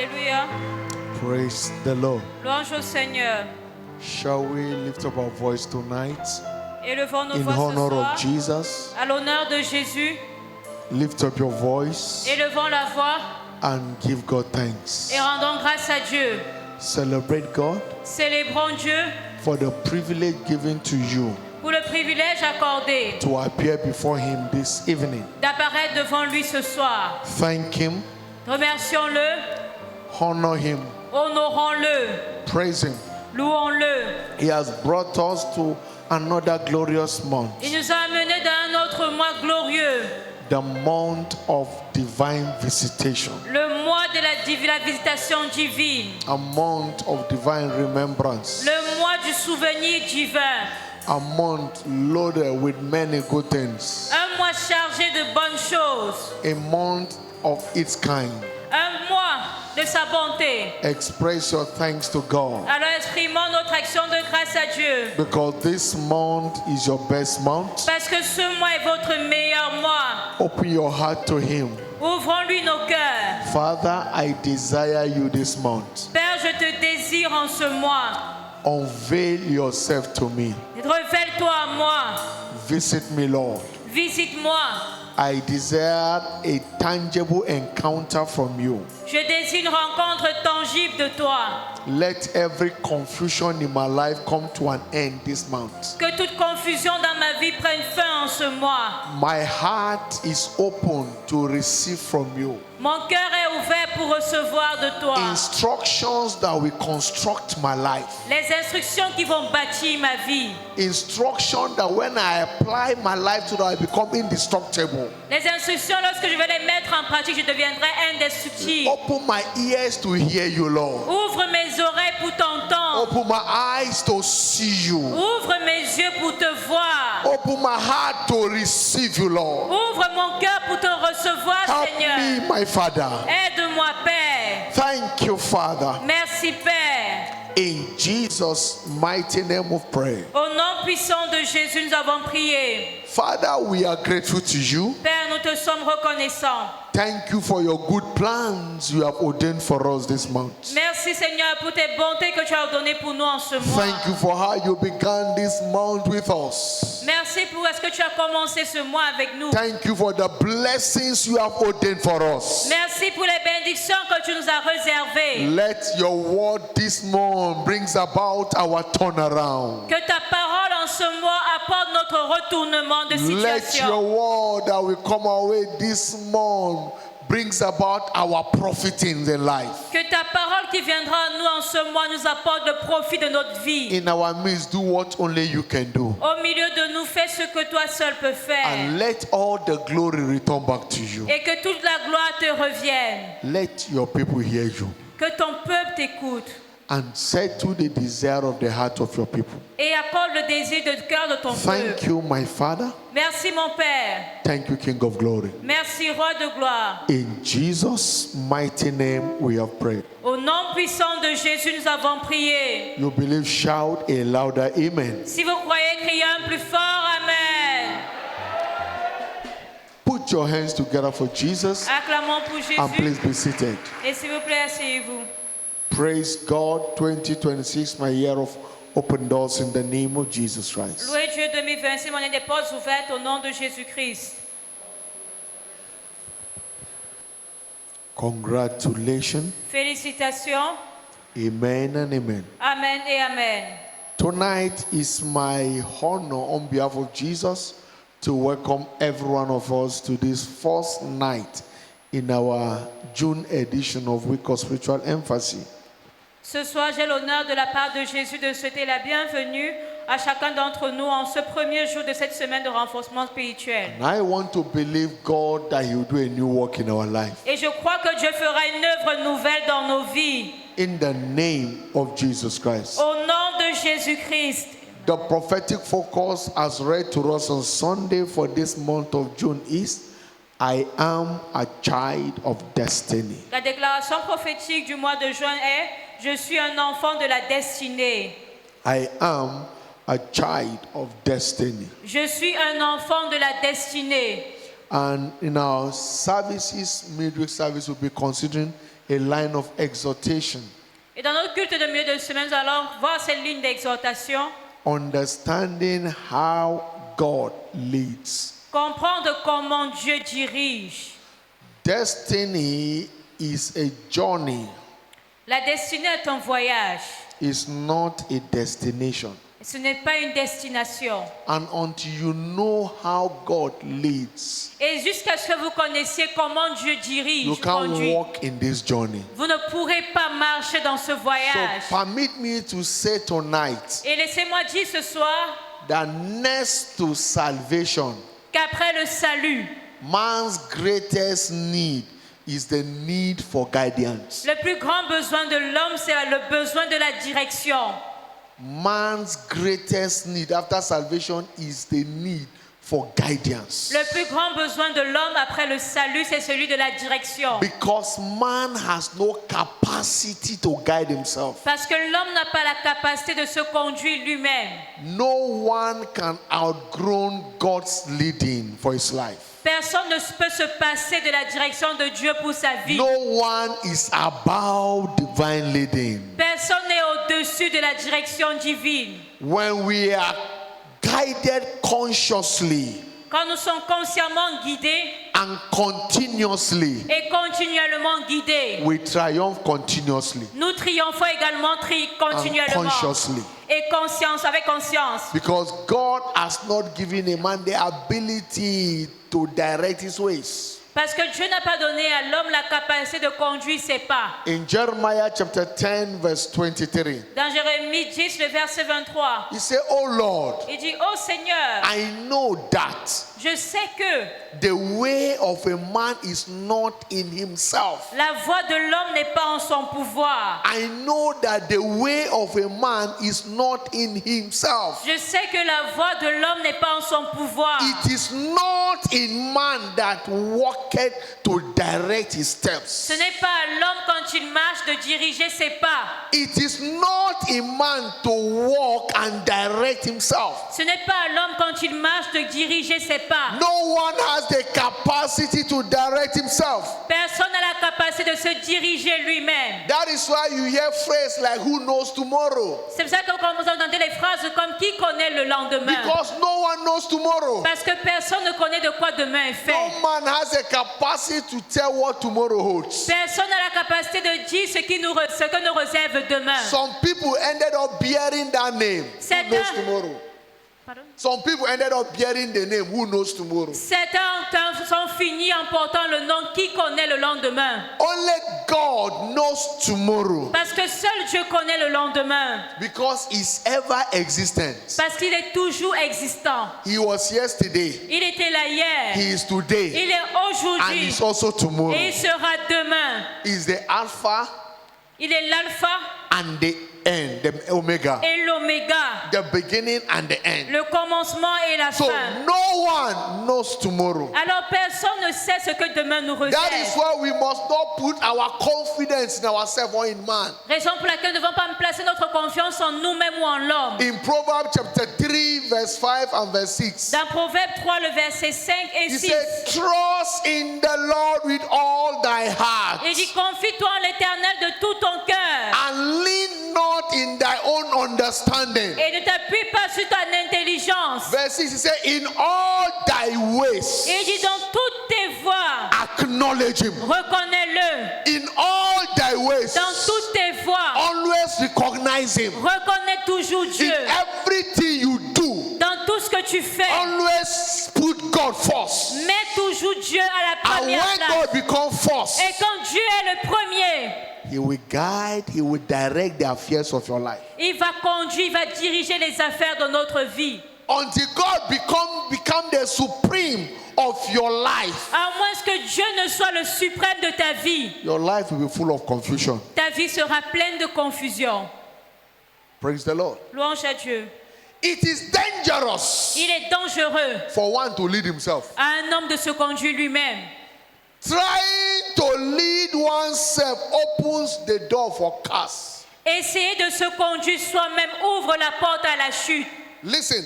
Alléluia. Praise the Lord. Louange au Seigneur. Shall we lift up our voice tonight Élevons nos in voix ce honor soir of Jesus? à l'honneur de Jésus. Lift up your voice Élevons la voix and give God thanks. et rendons grâce à Dieu. Celebrate God Célébrons Dieu for the privilege given to you pour le privilège accordé to appear before Him this evening. d'apparaître devant lui ce soir. Thank Him, Remercions-le, honor Him, honorons-le, praise Him. louons-le. He has brought us to another glorious month, Il nous a amenés dans un autre mois glorieux, the month of divine visitation, le mois de la visitation divine, a month of divine remembrance, le mois du souvenir divin, a month loaded with many good things, un mois chargé de bonnes choses, a month of its kind. un mois de sa bonté. Express your thanks to God Alors exprimons notre action de grâce à Dieu, because this month is your best month. parce que ce mois est votre meilleur mois. Open your heart to Him. Ouvrons-lui nos cœurs. Father, I desire you this month. Père, je te désire en ce mois. Unveil yourself to me. Révèle-toi à moi. Visit me, Lord. Visite-moi. I desire a tangible encounter from you. Je désire une rencontre tangible de toi. Let every confusion in my life come to an end this month. Que toute confusion dans ma vie prenne fin en ce mois. My heart is open to receive from you Mon cœur est ouvert pour recevoir de toi instructions that will construct my life. les instructions qui vont bâtir ma vie. Instruction that when I apply my life to that, I become indestructible. Les instructions, lorsque je vais les mettre en pratique, je deviendrai indestructible. Open my ears to hear you, Lord. Ouvre mes oreilles pour t'entendre. Open my eyes to see you. Ouvre mes yeux pour te voir. Open my heart to receive you, Lord. Ouvre mon cœur pour te recevoir, Help Seigneur. me, my Father. Aide-moi, Père. Thank you, Father. Merci, Père. In Jesus' mighty name of prayer. Au nom puissant de Jésus, nous avons prié. Father, we are grateful to you. Père, nous te sommes reconnaissants. Thank you for your good plans you have ordained for us this month. Merci, Seigneur, pour tes bontés que tu as données pour nous en ce mois. Thank you for how you began this month with us. Merci pour ce que tu as commencé ce mois avec nous. Thank you for the blessings you have ordained for us. Merci pour les bénédictions que tu nous as réservées. Let your word this month brings about our turnaround. Que ta parole en ce mois apporte notre retournement de Let situation. your word that will come our way this month brings about our profiting in life. Que ta parole qui viendra à nous en ce mois nous apporte le profit de notre vie. In our midst, do what only you can do. Au milieu de nous, fais ce que toi seul peux faire. And let all the glory return back to you. Et que toute la gloire te revienne. Let your people hear you. Que ton peuple t'écoute. And settle the desire of the heart of your people. Et accorde le désir de cœur de ton Thank peuple. you, my Father. Merci mon Père. Thank you, King of Glory. Merci Roi de gloire. In Jesus' mighty name we have prayed. Au nom puissant de Jésus, nous avons prié. You believe, shout a louder amen. Si vous croyez, criez un plus fort Amen. Put your hands together for Jesus Acclamons pour and Jésus. please be seated. Et s'il vous plaît, asseyez-vous. Praise God. 2026, my year of open doors in the name of Jesus Christ. Louez Dieu 2026, mon année des portes ouvertes au nom de Jésus-Christ. Congratulations. Félicitations. Amen and amen. Amen et Amen. Tonight is my honor on behalf of Jesus to welcome every one of us to this first night in our June edition of Week of Spiritual Emphasis. Ce soir, j'ai l'honneur de la part de Jésus de souhaiter la bienvenue à chacun d'entre nous en ce premier jour de cette semaine de renforcement spirituel. And I want to believe God that He will do a new work in our life. Et je crois que Dieu fera une œuvre nouvelle dans nos vies. In the name of Jesus Christ. Au nom de Jésus-Christ. The prophetic focus as read to us on Sunday for this month of June is, I am a child of destiny. La déclaration prophétique du mois de juin est, je suis un enfant de la destinée. I am a child of destiny. Je suis un enfant de la destinée. And in our services, midweek service, we'll be considering a line of exhortation. Et dans notre culte de milieu de semaine, nous allons voir cette ligne d'exhortation. Understanding how God leads. Comprendre comment Dieu dirige. Destiny is a journey, La destinée est un voyage. it's not a destination. Ce n'est pas une destination. And until you know how God leads, Et jusqu'à ce que vous connaissiez comment Dieu dirige, you can't conduit, walk in this journey. vous ne pourrez pas marcher dans ce So voyage. permit me to say tonight Et laissez-moi dire ce soir that next to salvation, qu'après le salut, man's greatest need is the need for guidance. le plus grand besoin de l'homme, c'est le besoin de la direction. Man's greatest need after salvation is the need for guidance. Le plus grand besoin de l'homme après le salut, c'est celui de la direction. Because man has no capacity to guide himself. Parce que l'homme n'a pas la capacité de se conduire lui-même. No one can outgrow God's leading for his life. Personne ne peut se passer de la direction de Dieu pour sa vie. No one is above divine leading. Personne n'est au-dessus de la direction divine. When we are guided consciously Quand nous sommes consciemment guidés and continuously, et continuellement guidés, we triumph continuously nous triomphons également and continuellement. consciously. Et conscience, avec conscience. Because God has not given a man the ability to direct his ways. Parce que Dieu n'a pas donné à l'homme la capacité de conduire ses pas. In Jeremiah chapter 10 verse 23, Dans Jérémie 10, le verset 23, he said, "Oh Lord, il dit, oh Seigneur, I know that je sais que the way of a man is not in himself. la voie de l'homme n'est pas en son pouvoir. I know that the way of a man is not in himself. Je sais que la voie de l'homme n'est pas en son pouvoir. It is not in man that walketh to direct his steps. Ce n'est pas à l'homme quand il marche de diriger ses pas. It is not in man to walk and direct himself. Ce n'est pas à l'homme quand il marche de diriger ses pas. No one has the capacity to direct himself. Personne n'a la capacité de se diriger lui-même. That is why you hear phrases like "who knows tomorrow?" C'est pour ça que quand vous entendez les phrases comme qui connaît le lendemain. Because no one knows tomorrow. Parce que personne ne connaît de quoi demain est fait. No man has a capacity to tell what tomorrow holds. Personne n'a la capacité de dire ce que nous réserve demain. Some people ended up bearing that name. Who knows tomorrow? Pardon? Some people ended up bearing the name "who knows tomorrow?" Certains sont finis en portant le nom qui connaît le lendemain. Only God knows tomorrow Parce que seul Dieu connaît le lendemain. because He's ever existent. Parce qu'il est toujours existant. He was yesterday, Il était là hier. He is today, Il est and aujourd'hui. He's also tomorrow. Et il sera demain. He's the Alpha Il est l'alpha and the end, the Omega, et l'oméga. the beginning and the end. Le commencement et la So fin. no one knows tomorrow. Alors personne ne sait ce que demain nous That is réserve. why we must not put our confidence in ourselves or in man. Raison pour laquelle nous ne devons pas placer notre confiance en nous-mêmes ou en l'homme. In Proverbs chapter 3 verse 5 and verse 6, Dans Proverbe 3, le verset 5 et he 6, said, "Trust in the Lord with all thy heart, il dit, confie-toi en l'Éternel de tout ton cœur and lean not in thy own understanding." et ne t'appuie pas sur ton intelligence. Verse 6, he said, "In all thy ways Et il dit, dans toutes tes voies, acknowledge him." reconnais-le. In all thy ways, Dans toutes tes voies, always recognize him. reconnais toujours In Dieu. everything you do, Dans tout ce que tu fais, always put God first. mets toujours Dieu à la And première when place. God becomes first, Et quand Dieu est le premier, He will guide, He will direct the affairs of your life. il va conduire, il va diriger les affaires de notre vie. Until God become the supreme of your life, À moins que Dieu ne soit le suprême de ta vie, your life will be full of confusion. ta vie sera pleine de confusion. Praise the Lord. Louange à Dieu. It is dangerous Il est dangereux for one to lead himself. à un homme de se conduire lui-même. Trying to lead oneself opens the door for curse. Essayer de se conduire soi-même ouvre la porte à la chute. Listen,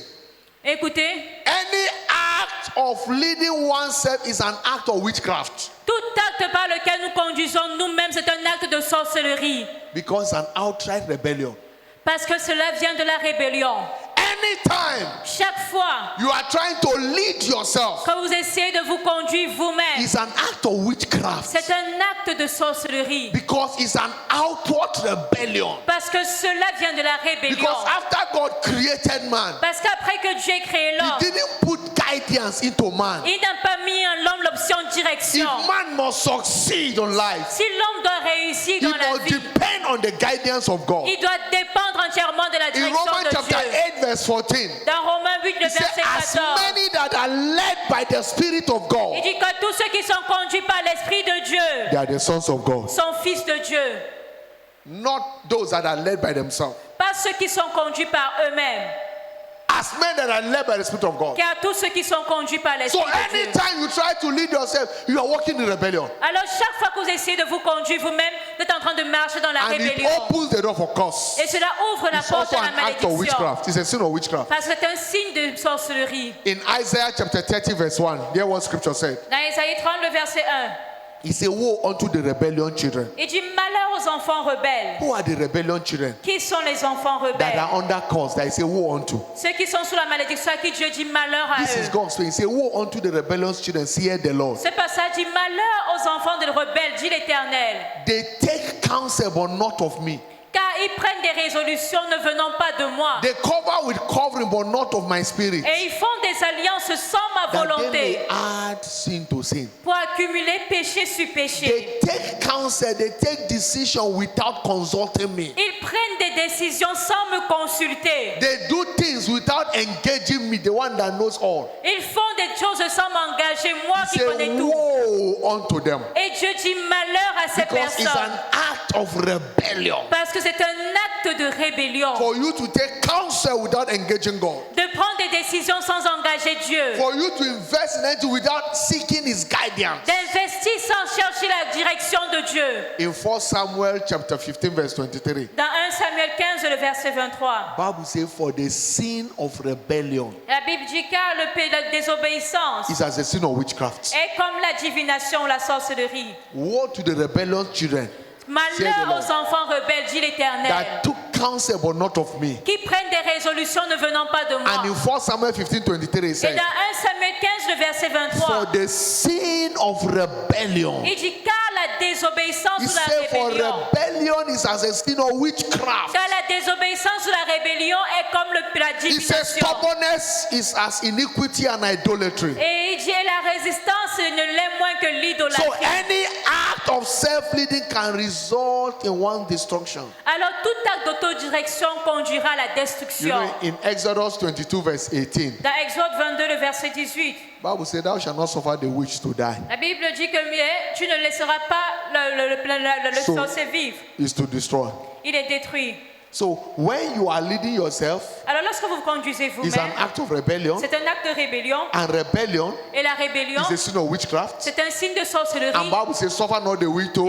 Écoutez, any act of leading oneself is an act of witchcraft. tout acte par lequel nous conduisons nous-mêmes, c'est un acte de sorcellerie. Because an outright rebellion. Parce que cela vient de la rébellion. Anytime Chaque fois you are trying to lead yourself, que vous essayez de vous conduire vous-même, it's an act of witchcraft. c'est un acte de sorcellerie. Because it's an outward rebellion. Parce que cela vient de la rébellion. Because after God created man, Parce qu'après que Dieu ait créé He l'homme, didn't put guidance into man. il n'a pas mis en l'homme l'option direction. If man must succeed in life, Si l'homme doit réussir he dans la must vie, depend on the guidance of God. il doit dépendre entièrement de la In direction Romans de chapter Dieu. 8 verse 14, Dans Romains 8, le it says, verset as 14, many that are led by the Spirit of God, il dit que tous ceux qui sont conduits par l'Esprit de Dieu they are the sons of God. sont fils de Dieu. Not those that are led by themselves. Pas ceux qui sont conduits par eux-mêmes, As men that are led by the Spirit of God. car tous ceux qui sont conduits par l'Esprit So de Dieu. anytime you try to lead yourself, you are walking in rebellion. Alors chaque fois que vous essayez de vous conduire vous-même, vous êtes en train de marcher dans la And it rébellion. opens the door for curse. Et cela ouvre la It's porte also à la an act of malédiction. witchcraft. It's a sin of witchcraft. Parce que c'est un signe de sorcellerie. In Isaiah chapter 30 verse 1, there was scripture said, Dans Isaïe 30, le verset 1, he said, woe unto the rebellion children. il dit malheur aux enfants rebelles. Who are the rebellion children? Qui sont les enfants That rebelles? are under curse, that he said, woe unto. Ceux qui sont sous la malédiction, à qui Dieu dit malheur à This is eux. God's way. He said, woe unto the rebellious children, saith the Lord. Ce passage dit malheur aux enfants des rebelles, dit l'Éternel. They take counsel, but not of me. Car ils prennent des résolutions ne venant pas de moi. They cover with covering, but not of my spirit. Et ils font des alliances sans ma That they volonté may add sin to sin. pour accumuler péché sur péché. They take counsel, they take decision without consulting me. Ils prennent des décisions sans me consulter. They do things without engaging me, the one that knows all. Ils font des choses sans m'engager, moi He qui connais said, tout. woe unto them. Et Dieu dit malheur à ces Because it's personnes. an act of rebellion. Parce que c'est un acte de rébellion. For you to take counsel without engaging God. De prendre des décisions sans engager Dieu. For you to invest in it without seeking His guidance. D'investir sans chercher la direction de Dieu. In 1 Samuel chapter 15 verse 23, Dans 1 Samuel 15, le verset 23. Bible says, for the sin of rebellion La Bible dit car la désobéissance is as a sin of witchcraft. est comme la divination ou la sorcellerie. Woe to the rebellious children Malheur aux enfants rebelles, dit l'Éternel, that took counsel but not of me. qui prennent des résolutions ne venant pas de And in moi. 1 Samuel 15 23 it Et says, dans 1 Samuel 15, le verset for 23, the sin of rebellion. il dit car la désobéissance He ou la said, for rébellion. rebellion is as a sin of witchcraft. Car la désobéissance ou la rébellion est comme la He says, divination. stubbornness is as iniquity and idolatry. Et il dit et la résistance ne l'est moins que So l'idolâtrie. any act of self-leading can result in one's destruction. Alors tout acte d'autodirection conduira à la You destruction. know, in Exodus 22 verse 18, Dans Exode 22, le verset 18, Bible says, thou shalt not suffer the witch to die. la Bible dit que mais, tu ne laisseras pas le So- sorcier vivre. Is to destroy. Il est détruit. So when you are leading yourself, Alors lorsque vous conduisez it's vous-même, an act of rebellion. c'est un acte de rébellion. And rebellion Et la rébellion, is a sin of witchcraft. c'est un signe de And sorcellerie. Bible says, suffer not the witch to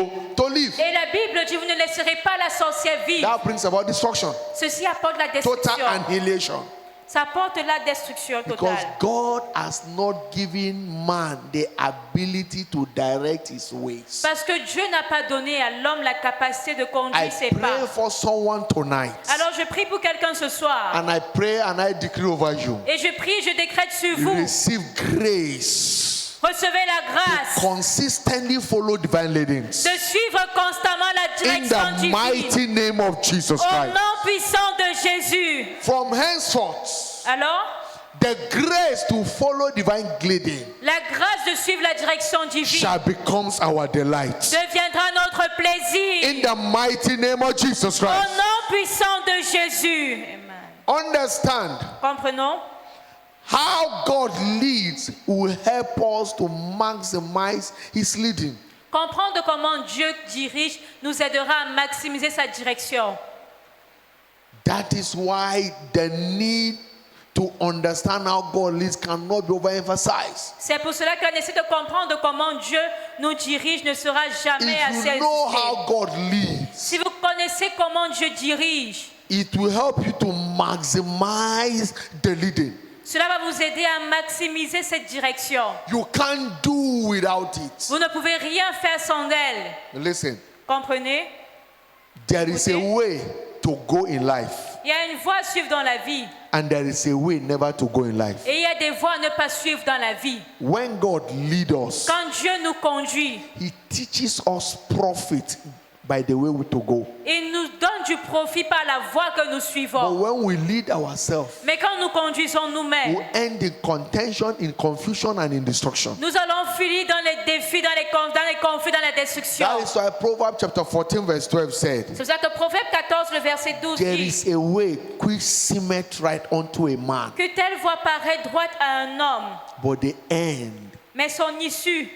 live. Et la Bible dit, vous ne laisserez pas la sorcière vivre. That brings about destruction. Ceci apporte la Total destruction. annihilation. Ça apporte la destruction Because totale. God has not given man the ability to direct his ways. Parce que Dieu n'a pas donné à l'homme la capacité de I conduire ses pray pas. for someone tonight. Alors je prie pour quelqu'un ce soir. And I pray and I decree over you. Et je prie, je décrète sur You vous. receive grace. Recevez la grâce Consistently follow divine leadings. de suivre constamment la In direction the divine. mighty name of Jesus Au Christ. nom puissant de Jésus. From henceforth, Alors, the grace to follow divine leading la grâce de suivre la direction divine shall become our delight. deviendra notre plaisir. In the mighty name of Jesus Au Christ. nom puissant de Jésus. Amen. Understand Comprenons? how God leads will help us to maximize his leading. Comprendre comment Dieu dirige nous aidera à maximiser sa direction. That is why the need to understand how God leads cannot be overemphasized. C'est pour cela qu'on essaie de comprendre comment Dieu nous dirige ne sera jamais If assez you know insisté. how God leads, Si vous connaissez comment Dieu dirige, it will help you to maximize the leading. Cela va vous aider à maximiser cette direction. You can't do without it. Vous ne pouvez rien faire sans elle. Listen, Comprenez? there is a way to go in life, Il y a une voie à suivre dans la vie. and there is a way never to go in life. Et il y a des voies à ne pas suivre dans la vie. When God leads us, Quand Dieu nous conduit, He teaches us profit by the way we to go. il nous donne du profit par la voie que nous But suivons. when we lead ourselves, Mais quand nous conduisons we nous-mêmes, end in contention, in confusion, and in destruction. nous allons finir dans les défis, dans les conflits, dans la destruction. That is why Proverbs chapter 14 verse 12 said, C'est pour ça que Proverbe 14, le verset 12 there dit is a way which seemeth right unto a man, que telle voie paraît droite à un homme, but the end, mais son issue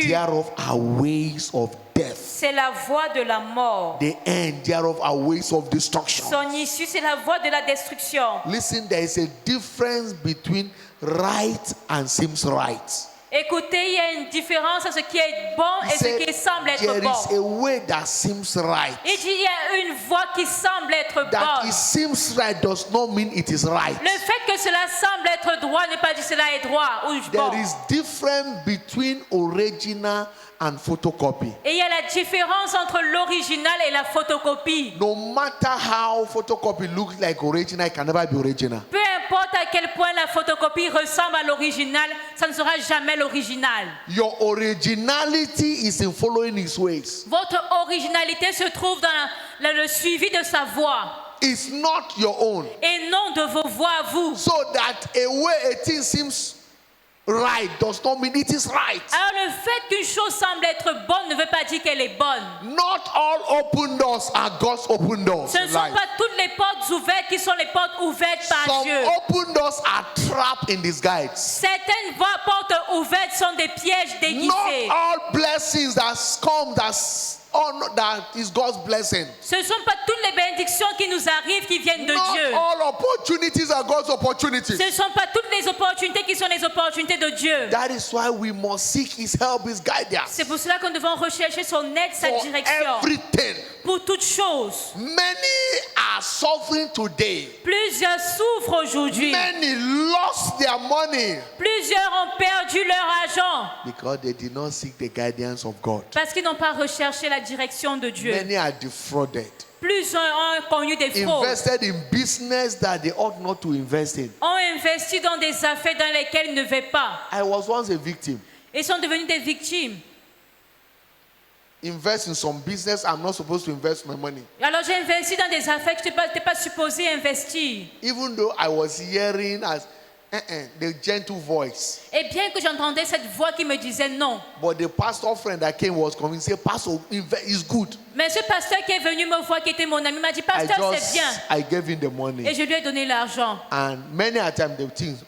thereof are ways of death. c'est la voie de la mort. The end thereof are ways of destruction. Son issue, c'est la voie de la destruction. Listen, there is a difference between right and seems right. Écoutez, il y a une différence entre ce qui est bon He et ce said, qui semble être there is bon. a way that seems right. Il dit, il y a une voie qui semble être That bonne. it seems right does not mean it is right. Le fait que cela semble être droit n'est pas dit cela est droit ou bon. There is difference between original and photocopy. Et il y a la différence entre l'original et la photocopie. No matter how photocopy looks like original, it can never be original. Peu importe à quel point la photocopie ressemble à l'original, ça ne sera jamais l'original. Your originality is in following his ways. Votre originalité se trouve dans le suivi de sa voie It's not your own. et non de vos voies à vous. So that a way a thing seems right does not mean it is right. Alors le fait qu'une chose semble être bonne ne veut pas dire qu'elle est bonne. Not all open doors are God's open doors. Ce ne in sont life. pas toutes les portes ouvertes qui sont les portes ouvertes par Some Dieu. open doors are trapped in disguise. Certaines portes ouvertes sont des pièges déguisés. Not all blessings that come that is God's blessing. Ce ne sont pas toutes les bénédictions qui nous arrivent qui viennent de Not Dieu. all opportunities are God's opportunities. Ce ne sont pas toutes les opportunités qui sont les opportunités de Dieu. That is why we must seek His help, His guidance C'est pour cela que nous devons rechercher son aide, sa for direction. everything. Pour toutes choses. Many are suffering today. Plusieurs souffrent aujourd'hui. Many lost their money Plusieurs ont perdu leur argent because they did not seek the guidance of God. parce qu'ils n'ont pas recherché la direction de Dieu. Many are defrauded. Plusieurs ont connu des fraudes. Invested in business that they ought not to invest in. Ont investi dans des affaires dans lesquelles ils ne devaient pas. I was once a victim. Ils sont devenus des victimes. Invest in some business I'm not supposed to invest my money. Alors j'ai investi dans des affaires que tu n'étais pas supposé investir. Even though I was hearing as the gentle voice. Et bien que j'entendais cette voix qui me disait non. But the pastor friend that came was convinced, say, Pastor, is good. Mais ce pasteur qui est venu me voir, qui était mon ami, m'a dit, pasteur, c'est bien. I gave him the Et money. je lui ai donné l'argent. And many a time the things,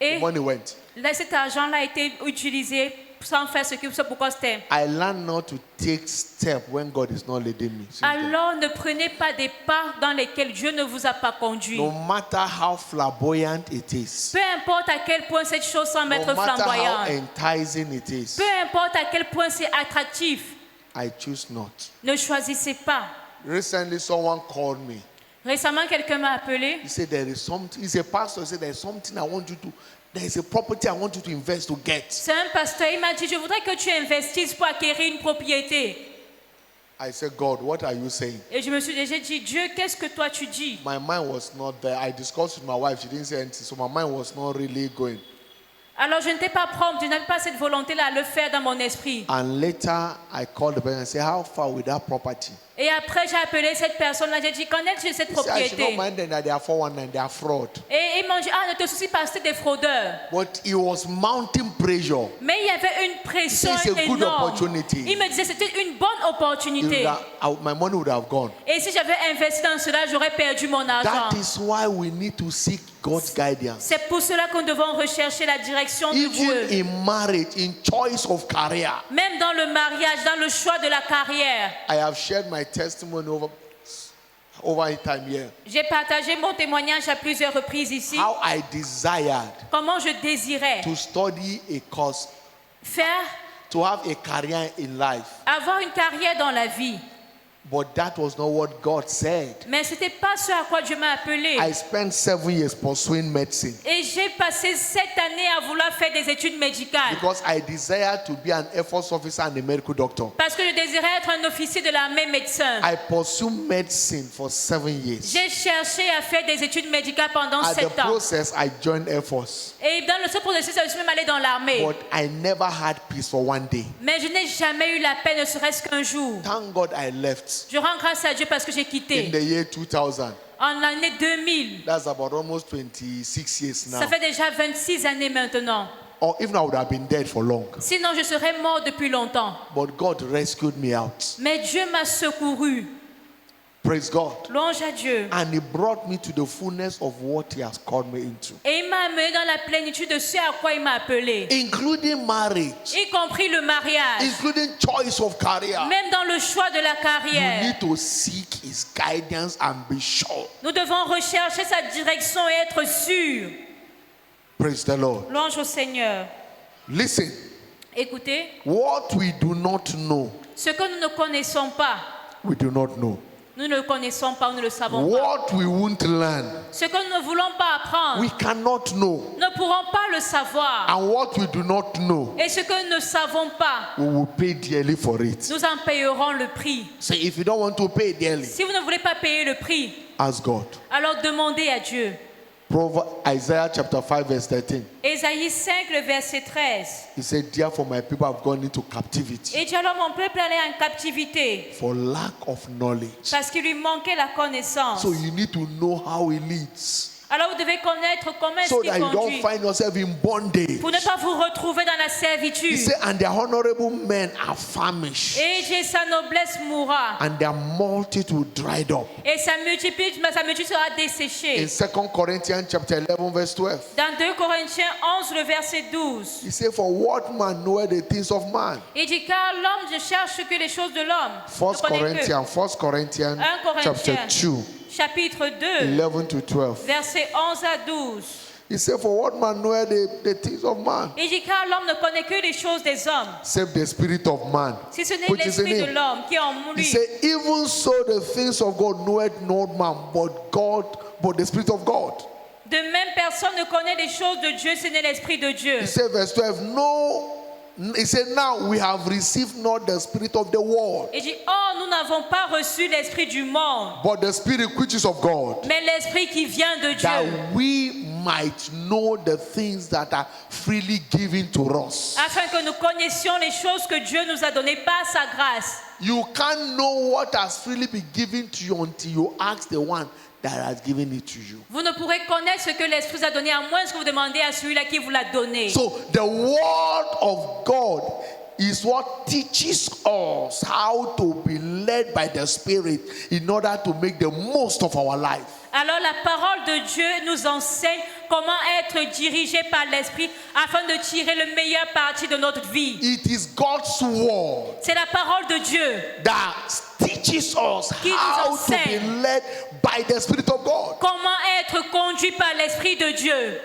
Et the money went. là, cet argent-là a été utilisé sans faire ce pourquoi c'était. I learned not to take steps when God is not leading me. Alors ne prenez pas des pas dans lesquels Dieu ne vous a pas conduit. No matter how flamboyant it is. Peu importe à quel point cette chose semble No être matter how flamboyante. enticing it is. Peu importe à quel point c'est attractif. I choose not. Ne choisissez pas. Recently someone called me. Récemment, quelqu'un m'a appelé. He said there is something. He's a pastor. He said there is something I want you to. There is a property I want you to invest to get. C'est un pasteur. Il m'a dit, je voudrais que tu investisses pour acquérir une propriété. I said, God, what are you saying? Et je me suis déjà dit, Dieu, qu'est-ce que toi tu dis? My mind was not there. I discussed with my wife. She didn't say anything. So my mind was not really going. Alors je n'étais pas prompte, je n'avais pas cette volonté-là à le faire dans mon esprit. And later I called the person and said, how far with that property? Et après j'ai appelé cette personne-là, j'ai dit, qu'en est-ce de cette He said, I should not propriété? mind them that they are 419, they are fraud. Et ils m'ont dit, ne te soucie pas, c'est des fraudeurs. But it was mounting pressure. Mais il y avait une pression It's a good énorme. opportunity. Il me disait, c'était une bonne It would opportunité. my money would have gone. Et si j'avais investi dans cela, j'aurais perdu mon argent. That is why we need to seek God's guidance. C'est pour cela que nous devons rechercher la direction de Even Dieu. in marriage, in choice of career. Même dans le mariage, dans le choix de la carrière. I have shared my testimony over time here. J'ai partagé mon témoignage à plusieurs reprises ici. How I desired Comment je désirais to study a course, faire, to have a career in life. avoir une carrière dans la vie. But that was not what God said. Mais ce n'était pas ce à quoi Dieu m'a appelé. I spent 7 years pursuing medicine Et j'ai passé 7 années à vouloir faire des études médicales. because I desired to be an Air Force officer and a medical doctor. Parce que je désirais être un officier de l'armée médecin. I pursued medicine for 7 years. J'ai cherché à faire des études médicales pendant At the 7 ans. process, I joined Air Force. Et dans ce processus, je suis même allée dans l'armée. But I never had peace for one day. Mais je n'ai jamais eu la paix, ne serait-ce qu'un jour. Thank God I left Je rends grâce à Dieu parce que j'ai in quitté. the year 2000. En l'année 2000. That's about almost 26 years now. Ça fait déjà 26 années maintenant. Or even I would have been dead for long. Sinon, je serais mort depuis longtemps. But God rescued me out. Mais Dieu m'a secouru. Praise God. Louange à Dieu. And He brought me to the fullness of what He has called me into, Et il m'a amené dans la plénitude de ce à quoi il m'a appelé. including marriage, Y compris le mariage. including choice of career. Même dans le choix de la You carrière. need to seek His guidance and be sure. Nous devons rechercher sa direction et être sûrs. Praise the Lord. Louange au Seigneur. Listen, Écoutez, what we do not know, ce que nous ne connaissons pas, we do not know. nous ne le connaissons pas, nous ne le savons pas. What we won't learn, Ce que nous ne voulons pas apprendre, we cannot know. nous ne pourrons pas le savoir. And what we do not know, Et ce que nous ne savons pas, we will pay dearly for it. nous en payerons le prix. So if you don't want to pay dearly, Si vous ne voulez pas payer le prix, ask God. alors demandez à Dieu. Isaiah chapter 5 verse 13. Ésaïe 5, le verset 13. He said, therefore my people have gone into captivity Et dit alors mon peuple allait en captivité for lack of knowledge. parce qu'il lui manquait la connaissance. So you need to know how he leads, Alors vous devez connaître comment est-ce so qu'il that you don't conduit find yourself in bondage. pour ne pas vous retrouver dans la He servitude. said, and their honorable men are famished, Et Dieu, sa noblesse mourra and their multitude dried up. et sa multitude sera In desséchée. 2 Corinthians chapter 11 verse 12, Dans 2 Corinthiens 11, le verset 12, he said, for what man knoweth the things of man? il dit car l'homme ne cherche que les choses de l'homme. 1 Ne connaît que Corinthians 1 chapter Corinthiens 2, chapitre 2, 11 to 12. versets 11 à 12. He said, for what man knoweth the things of man? Il dit car l'homme ne connaît que les choses des hommes, Save the spirit of man, si ce n'est which is in l'esprit de him. l'homme qui est en He lui. said, even so the things of God knoweth not man, but the spirit of God. De même, personne ne connaît les choses de Dieu, ce n'est l'esprit de Dieu. He said, verse 12, no. He said, now we have received not the spirit of the world, Il dit, oh, nous n'avons pas reçu l'esprit du monde, but the spirit which is of God, mais l'esprit qui vient de Dieu, that we might know the things that are freely given to us. afin que nous connaissions les choses que Dieu nous a données par sa grâce. You can't know what has freely been given to you until you ask the one that has given it to you. Vous ne pourrez connaître ce que l'esprit vous a donné à moins que vous demandez à celui-là qui vous l'a donné. So the word of God is what teaches us how to be led by the Spirit in order to make the most of our life. Alors la parole de Dieu nous enseigne comment être dirigé par l'esprit afin de tirer le meilleur parti de notre vie. It is God's word C'est la parole de Dieu that teaches us Qui nous how to enseigne. be led by the Spirit of God comment être conduit par l'esprit de Dieu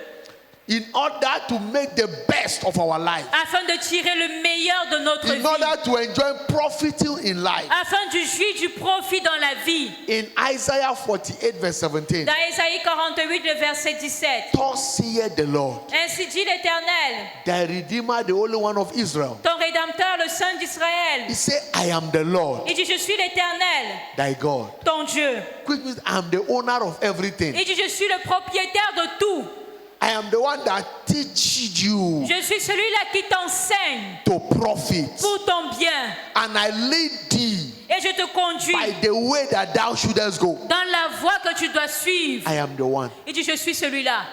in order to make the best of our life, afin de tirer le meilleur de notre in vie, order to enjoy profiting in life. afin de jouir du profit dans la vie. In Isaiah 48 verse 17, Dans Ésaïe 48, le verset 17. thus saith the Lord, Ainsi dit l'Éternel, thy Redeemer, the Holy One of Israel. ton Rédempteur, le Saint d'Israël. He said, I am the Lord, Il dit, je suis l'Éternel, thy God. ton Dieu. Which means I am the owner of everything. Il dit, je suis le propriétaire de tout. I am the one that teaches you Je suis celui-là qui t'enseigne to profit. pour ton bien. And I lead thee Et je te conduis by the way that thou shouldest go. dans la voie que tu dois suivre. I am the one. Il dit, je suis celui-là.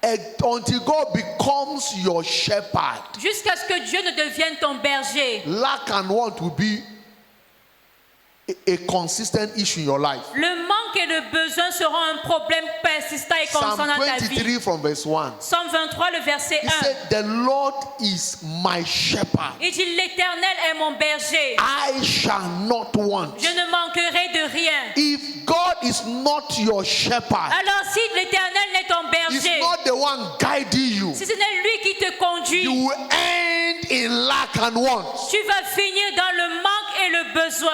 And until God becomes your shepherd, Jusqu'à ce que Dieu ne devienne ton berger. lack and want will be a consistent issue in your life. Le manque et le besoin seront un problème persistant et Psalm constant dans ta vie. 23 from verse 1. Psalm 23, le verset He 1. said, the Lord is my shepherd. Il dit, l'Éternel est mon berger. I shall not want. Je ne manquerai de rien. If God is not your shepherd, Alors si l'Éternel n'est ton He's berger, not the one guiding you, si ce n'est lui qui te conduit, you will end in lack and want. tu vas finir dans le manque et le besoin.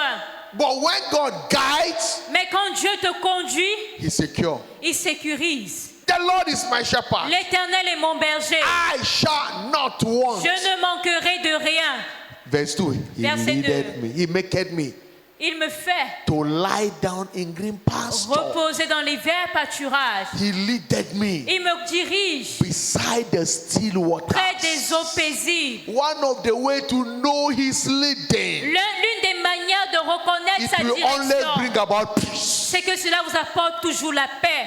But when God guides, Mais quand Dieu te conduit, He secure. il sécurise. The Lord is my shepherd. L'Éternel est mon berger. I shall not want. Je ne manquerai de rien. Verse 2. He Verset leaded me. He maketh me Il me fait to lie down in green pasture. reposer dans les verts pâturages. He leaded me Il me dirige beside the still près des eaux waters. paisibles. One of the way to know His leading, L'une des manières de reconnaître it sa will always bring direction, about peace. c'est que cela vous apporte toujours la paix.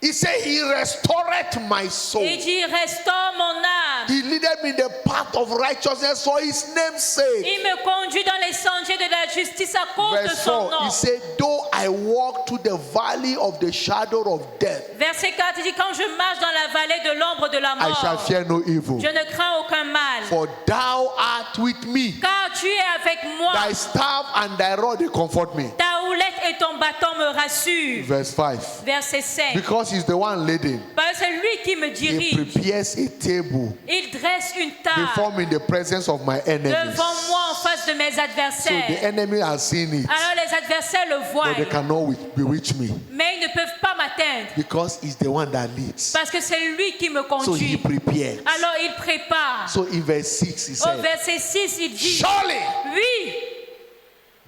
He said, He restored my soul. Il dit, restaure mon âme. He leaded me in the path of righteousness for His name's sake. Il me conduit dans les sentiers de la justice à cause de Verse son 4, nom. He said, though I walk through the valley of the shadow of death, Verset 4, il dit, quand je marche dans la vallée de l'ombre de la I shall mort, fear no evil. je ne crains aucun mal. For thou art with me. Car tu es avec moi. Thy staff and thy rod, they comfort me. Ta houlette et ton bâton me rassurent. Verse 5. Verset 5. Because He's the one leading, Parce que c'est lui qui me He dirige. prepares a table Il dresse une table before me in the presence of my enemies. devant moi en face de mes So the adversaires. enemy has seen it, Alors les adversaires le voient, but they cannot bewitch me. mais ils ne peuvent pas m'atteindre Because He's the one that leads. parce que c'est lui qui me So He conduit. prepares. Alors il prépare. So in verse 6, He Au said, verset 6, il dit, surely oui,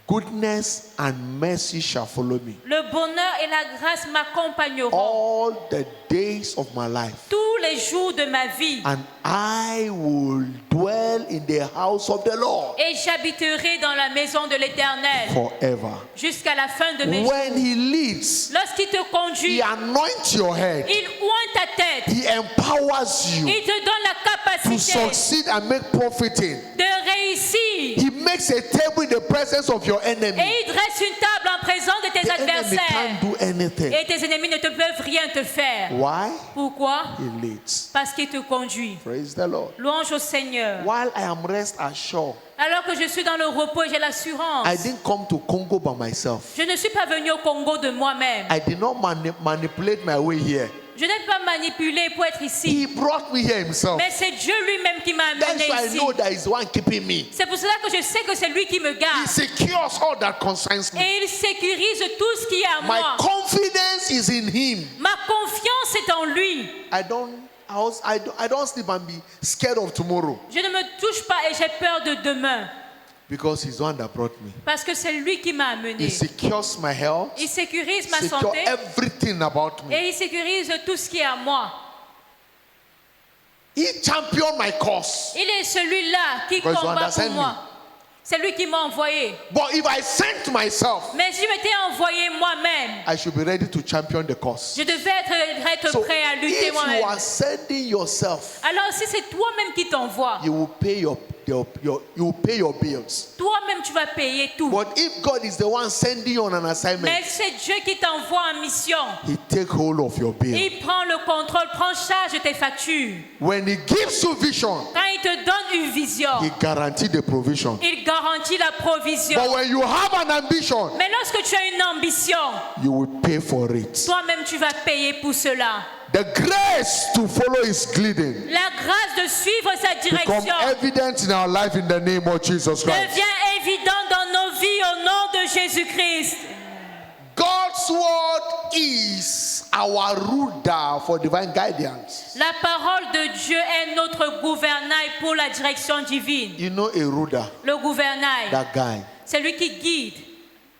goodness and mercy shall follow me le bonheur et la grâce m'accompagneront all the days of my life, tous les jours de ma vie. and I will dwell in the house of the Lord Et j'habiterai dans la maison de l'Éternel forever. jusqu'à la fin de mes jours. When He leads, Lorsqu'il te He conduit, anoints your head, il oint ta tête. He empowers you Il te donne la to capacité succeed and make profiting. de réussir. He makes a table in the presence of your enemy. Et il dresse une table en présence de tes The enemy adversaires. can't do anything. Et tes ennemis ne te peuvent rien te faire. Why? Pourquoi? He leads. Parce qu'il te conduit. Praise the Lord. Louange au Seigneur. While I am rest assured, Alors que je suis dans le repos et j'ai l'assurance. I didn't come to Congo by myself. Je ne suis pas venu au Congo de moi-même. I did not manipulate my way here. Je n'ai pas manipulé pour être ici. He brought me here Himself. Mais c'est Dieu lui-même qui m'a That's amené why I ici. know that He's the one keeping me. C'est pour cela que je sais que c'est lui qui me He garde. secures all that concerns me. Et il sécurise tout ce qui est à My moi. confidence is in Him. Ma confiance est en lui. I don't sleep and be scared of tomorrow Je ne me touche pas et j'ai peur de demain. because He's the one that brought me. Parce que c'est lui qui m'a amené. He secures my health, Il sécurise ma secure santé everything about me. et il sécurise tout ce qui est à moi. He championed my cause. Il est celui-là qui Because you combat pour understand me. moi. C'est lui qui m'a envoyé. But if I sent myself, Mais si je m'étais envoyé moi-même, I should be ready to champion the cause. je devais être So prêt à lutter if moi-même. you are sending yourself, Alors si c'est toi-même qui t'envoie, you will pay your bills. toi-même tu vas payer tout. But if God is the one sending you on an Mais assignment, c'est Dieu qui t'envoie en mission. He take hold of your bill. Il prend le contrôle, prend charge de tes factures. When He gives you vision, Quand il te donne une vision, He guarantees the provision. il garantit la provision. But when you have an ambition, Mais lorsque tu as une ambition, you will pay for it. toi-même tu vas payer pour cela. The grace to follow His leading La grâce de suivre sa become direction evident in our life in the name of Jesus Christ. devient évident dans nos vies au nom de Jésus-Christ. God's word is our ruler for divine guidance. La parole de Dieu est notre gouvernail pour la direction divine. You know a ruler, Le gouvernail, that guy. c'est lui qui guide.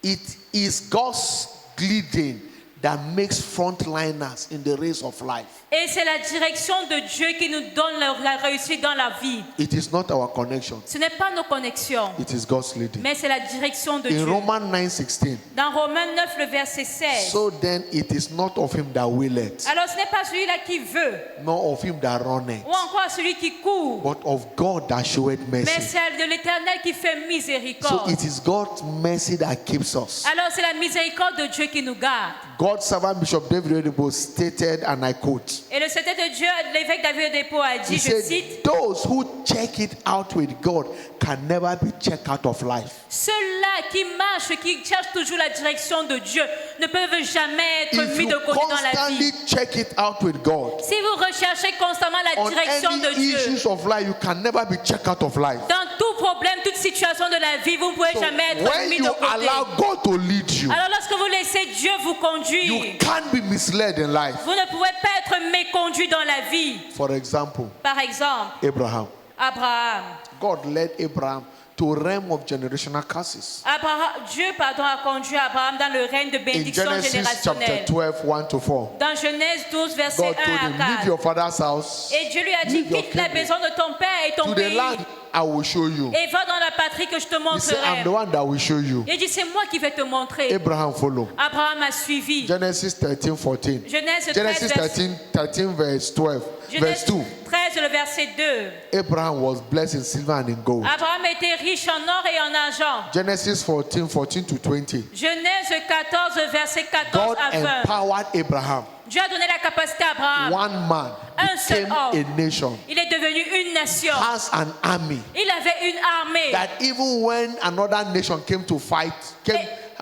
It is God's leading that makes frontliners in the race of life. Et c'est la direction de Dieu qui nous donne la réussite dans la vie. It is not our connection. Ce n'est pas nos connexions, It is God's leading. mais c'est la direction de In Dieu. Romans 9:16, Dans Romains 9, le verset 16. so then it is not of him that willeth, Alors ce n'est pas celui-là qui veut, nor of him that runneth, ou encore celui qui court, but of God that showeth mais mercy. c'est de l'Éternel qui fait So miséricorde. it is God's mercy that keeps us. Alors c'est la miséricorde de Dieu qui nous garde. God's servant Bishop David Oyedepo stated, and I quote, Et le secrétaire de Dieu, l'évêque David Oyedepo a dit, he je said, cite, those who check it out with God can never be checked out of life. ceux-là qui marchent, qui cherchent toujours la direction de Dieu, ne peuvent jamais être If mis you de côté dans la constantly vie. check it out with God, Si vous recherchez constamment la on direction de any Dieu, issues of life, you can never be checked out of life. dans tout problème, toute situation de la vie, vous ne pouvez So jamais être when mis you de côté. allow God to lead you, Alors lorsque vous laissez Dieu vous conduire, you can't be misled in life. vous ne pouvez pas être méconduit dans la vie. For example, Par exemple, Abraham. Abraham. God led Abraham to a realm of generational curses. Dieu a conduit Abraham dans le règne de In bénédiction Genesis chapter générationnelle. 12, 1 to 4, Dans Genèse 12, verset God told 1 him, à leave 4. your father's house Et Dieu lui a dit, leave your quitte la kindred maison de ton père et ton to the pays land I will show you. et va dans la patrie que je te He said, I'm montrerai. the one that will show you. Il dit, c'est moi qui vais te montrer. Abraham follow. Abraham a suivi. Genesis 13, 14. Genèse 13, Genesis 13, verse 12. Verse Genèse 2. 13, le verset 2. Abraham was blessed in silver and in gold. Abraham était riche en or et en argent. Genesis 14, 14 to 20. Genèse 14, verset 14 God à 20. empowered Abraham. Dieu a donné la capacité à Abraham. One man Un seul became homme. a nation, Il est devenu une nation. has an army. Il avait une armée. That even when another nation came to fight,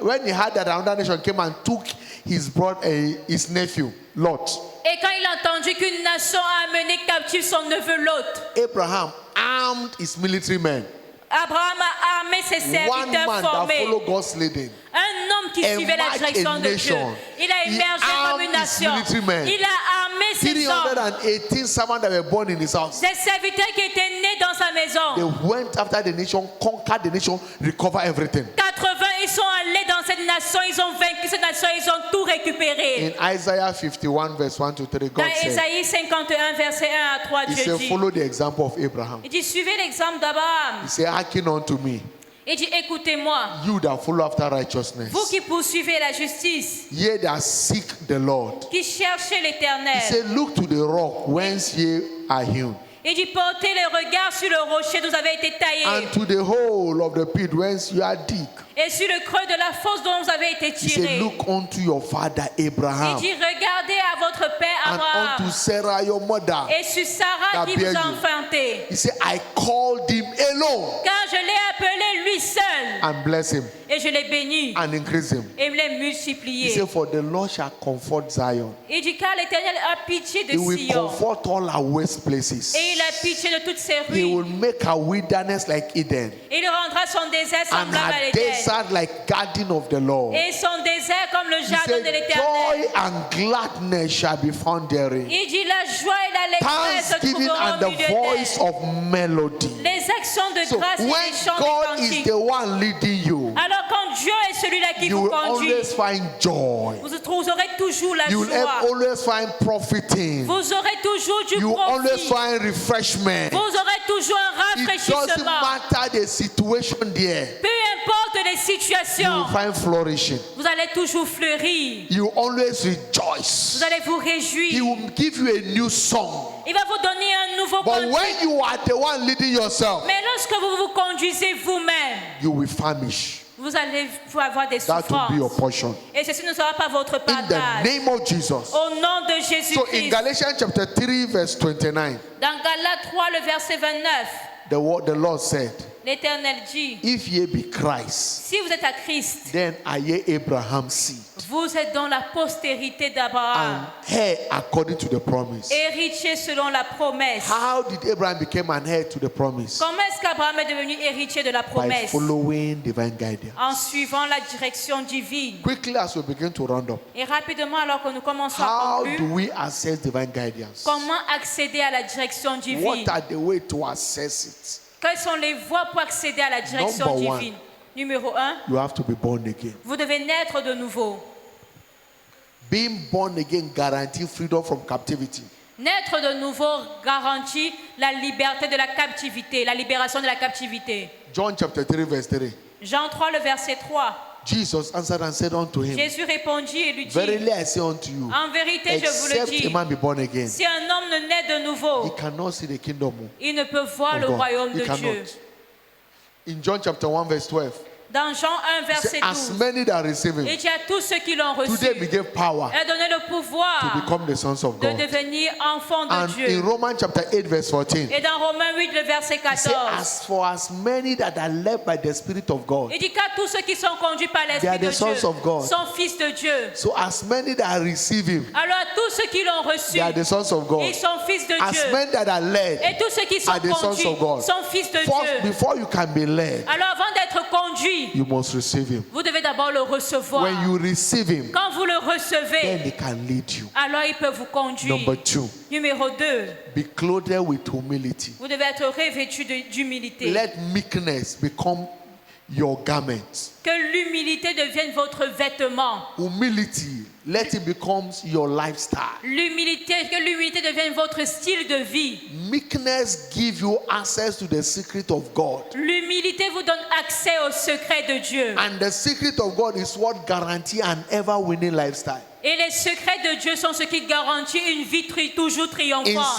when he heard that another nation came and took his nephew, Lot, Et quand il a entendu qu'une nation a amené captif son neveu Lot, Abraham armed his military men. Abraham a armé ses One serviteurs man that formés. followed God's leading. Un homme qui suivait la Emerged direction a de Dieu. nation. Il a He émergé comme une armed his nation. military men. Il a armé ses hommes. 318 servants that were born in his house. Ses serviteurs qui étaient nés dans sa They maison. went after the nation, conquered the nation, recovered everything. 80, ils sont allés dans cette nation. Ils ont vaincu cette nation. Ils ont tout récupéré. In Isaiah 51, verse 1 to 3, God Dans said, Ésaïe 51, verset 1 à 3, He Dieu said, dit. follow the example of Abraham. Il dit, suivez l'exemple d'Abraham. He said, hearken unto me, Il dit, écoutez-moi. you that follow after righteousness, Vous qui poursuivez la justice, ye that seek the Lord. qui cherchez He l'Éternel. said, look to the rock whence ye are hewn, Il dit, portez les regards sur le rocher d'où vous avez été taillés and to the hole of the pit whence you are dig. et sur le creux de la fosse dont vous avez été He said, tirés. look unto your father Il Abraham, dit, regardez à votre père and unto Abraham Sarah your mother. et sur Sarah that qui bear vous a you. enfanté. He said, I called him alone, Car je l'ai appelé lui seul and bless him, et je l'ai béni and increase him. et me l'ai He multiplié. said, for the Lord shall comfort Zion. Il dit, car l'Éternel a pitié de He will Sion comfort all our waste places. et il a pitié de toutes ses He will ruines. make our wilderness like Eden, Il rendra son désert and semblable à our l'Éden desert like garden of the Lord. et son désert comme le He jardin de said, l'Éternel. joy and gladness shall be found therein. Il dit, la joie et l'allégresse se Thanksgiving trouveront and au the milieu voice d'elle. of melody. Les actions de So grâce et when les chants God de is cantiques. the one leading you, Alors quand Dieu est celui-là qui you vous will conduit, always find joy. vous aurez toujours la You will joie. always find profiting. Vous aurez toujours du You will always profit. find refreshment. Vous aurez toujours un It doesn't rafraîchissement. matter the situation there. Peu importe les You situations, will find flourishing. vous allez toujours fleurir. You will always rejoice. Vous allez vous He réjouir. will give you a new song. Il va vous donner un nouveau But cantique. when you are the one leading yourself, Mais lorsque vous vous conduisez vous-même, you will famish. vous allez avoir des That will be your souffrances. portion. Et ceci ne sera pas votre In the partage. name of Jesus. Au nom de So in Jésus-Christ. Galatians chapter 3, verse 29, Dans Galates 3, le verset 29, the Lord said, l'Éternel dit, if ye be Christ, si vous êtes à Christ, then are ye Abraham's seed, vous êtes dans la postérité d'Abraham, and heir according to the promise. héritier selon la promesse. How did Abraham become an heir to the promise? Comment est-ce qu'Abraham est devenu héritier de la By promesse? following divine guidance. En suivant la direction divine. Quickly as we begin to round up, Et rapidement, alors que nous commençons à how do conclure, we access divine guidance? comment accéder à la direction divine? What are the ways to access it? Quelles sont les voies pour accéder à la direction Number one. divine? Numéro 1, You have to be born again. vous devez naître de nouveau. Being born again guarantees freedom from captivity. Naître de nouveau garantit la liberté de la captivité, la libération de la captivité. John chapter 3, verse 3. Jean 3, le verset 3. Jesus answered and said unto him, Jésus répondit et lui dit, verily I say unto you, en vérité, je vous le except a dis, man be born again, si un homme ne naît de he nouveau, cannot see the kingdom il ne peut voir of le God. royaume He de Dieu. cannot. In John chapter 1, verse 12, Dans Jean 1, He said, verset as 12, many that receive il him, dit à tous ceux qui l'ont reçu, today we give power elle a donné le to pouvoir become the sons of de God. devenir enfants de And Dieu. in Romans chapter 8, verse 14, Et dans Romains 8, le verset he said, 14, as for as many that are led by the Spirit of God. il dit qu'à tous ceux qui sont conduits par They l'Esprit are de the sons Dieu of God. sont fils de Dieu. So as many that receive him, Alors à tous ceux qui l'ont reçu, they are the sons of God. ils sont fils de As Dieu. many that are led Et tous ceux qui sont are the sons conduits of God. sont fils de First, Dieu. before you can be led, Alors avant d'être conduit, you must receive him. vous devez d'abord le recevoir. When you receive him, Quand vous le then recevez, he can lead you. alors il peut vous conduire. Number 2, Numéro 2, be clothed with humility. vous devez être revêtu d'humilité. Let meekness become your garment. Que l'humilité devienne votre vêtement. Humility, let it become your lifestyle. Que l'humilité devienne votre style de vie. Meekness give you access to the secret of God. L'humilité vous donne accès au secret de Dieu. And the secret of God is what guarantee an ever-winning lifestyle. Et les secrets de Dieu sont ce qui garantit une vie toujours In triomphante.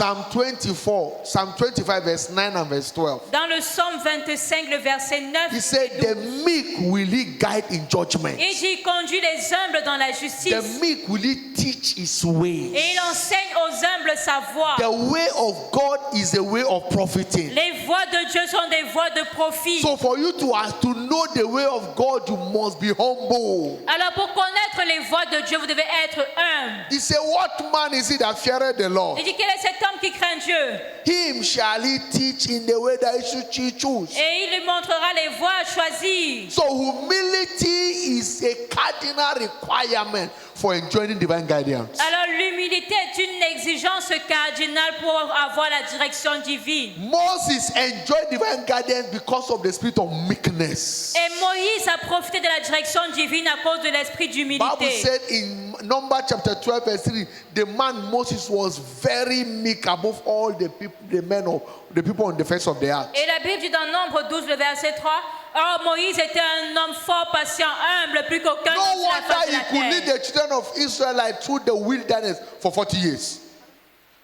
Psalm 25, verse 9 and verse 12, Dans le psaume 25, le verset 9, he said, et 12, the meek will he guide in judgment. il dit, il conduit les humbles dans la justice. The meek will he teach his ways. Et il enseigne aux humbles sa voie. The way of God is a way of profiting. Les voies de Dieu sont des voies de profit. So for you to know the way of God, you must be humble. Alors pour connaître les voies de Dieu, vous devez être humble. He said, what man is it that feareth the Lord? Il dit, quel est cet homme qui craint Dieu? Him shall he teach in the way that he choose. Et il lui montrera les voies à choisir. So humility is a cardinal requirement for enjoying divine guidance. Alors l'humilité est une exigence cardinale pour avoir la direction divine. Moses enjoyed divine guidance because of the spirit of meekness. Et Moïse a profité de la direction divine à cause de l'esprit Bible d'humilité. said in Numbers chapter 12 verse 3, the man Moses was very meek above all the people, the people on the face of the earth. Et la Bible dit dans Nombre 12, le verset 3, or Moïse était un homme fort, patient, humble, plus qu'aucun No sur la face wonder de he la could lead terre. the children of Israel through the wilderness for 40 years.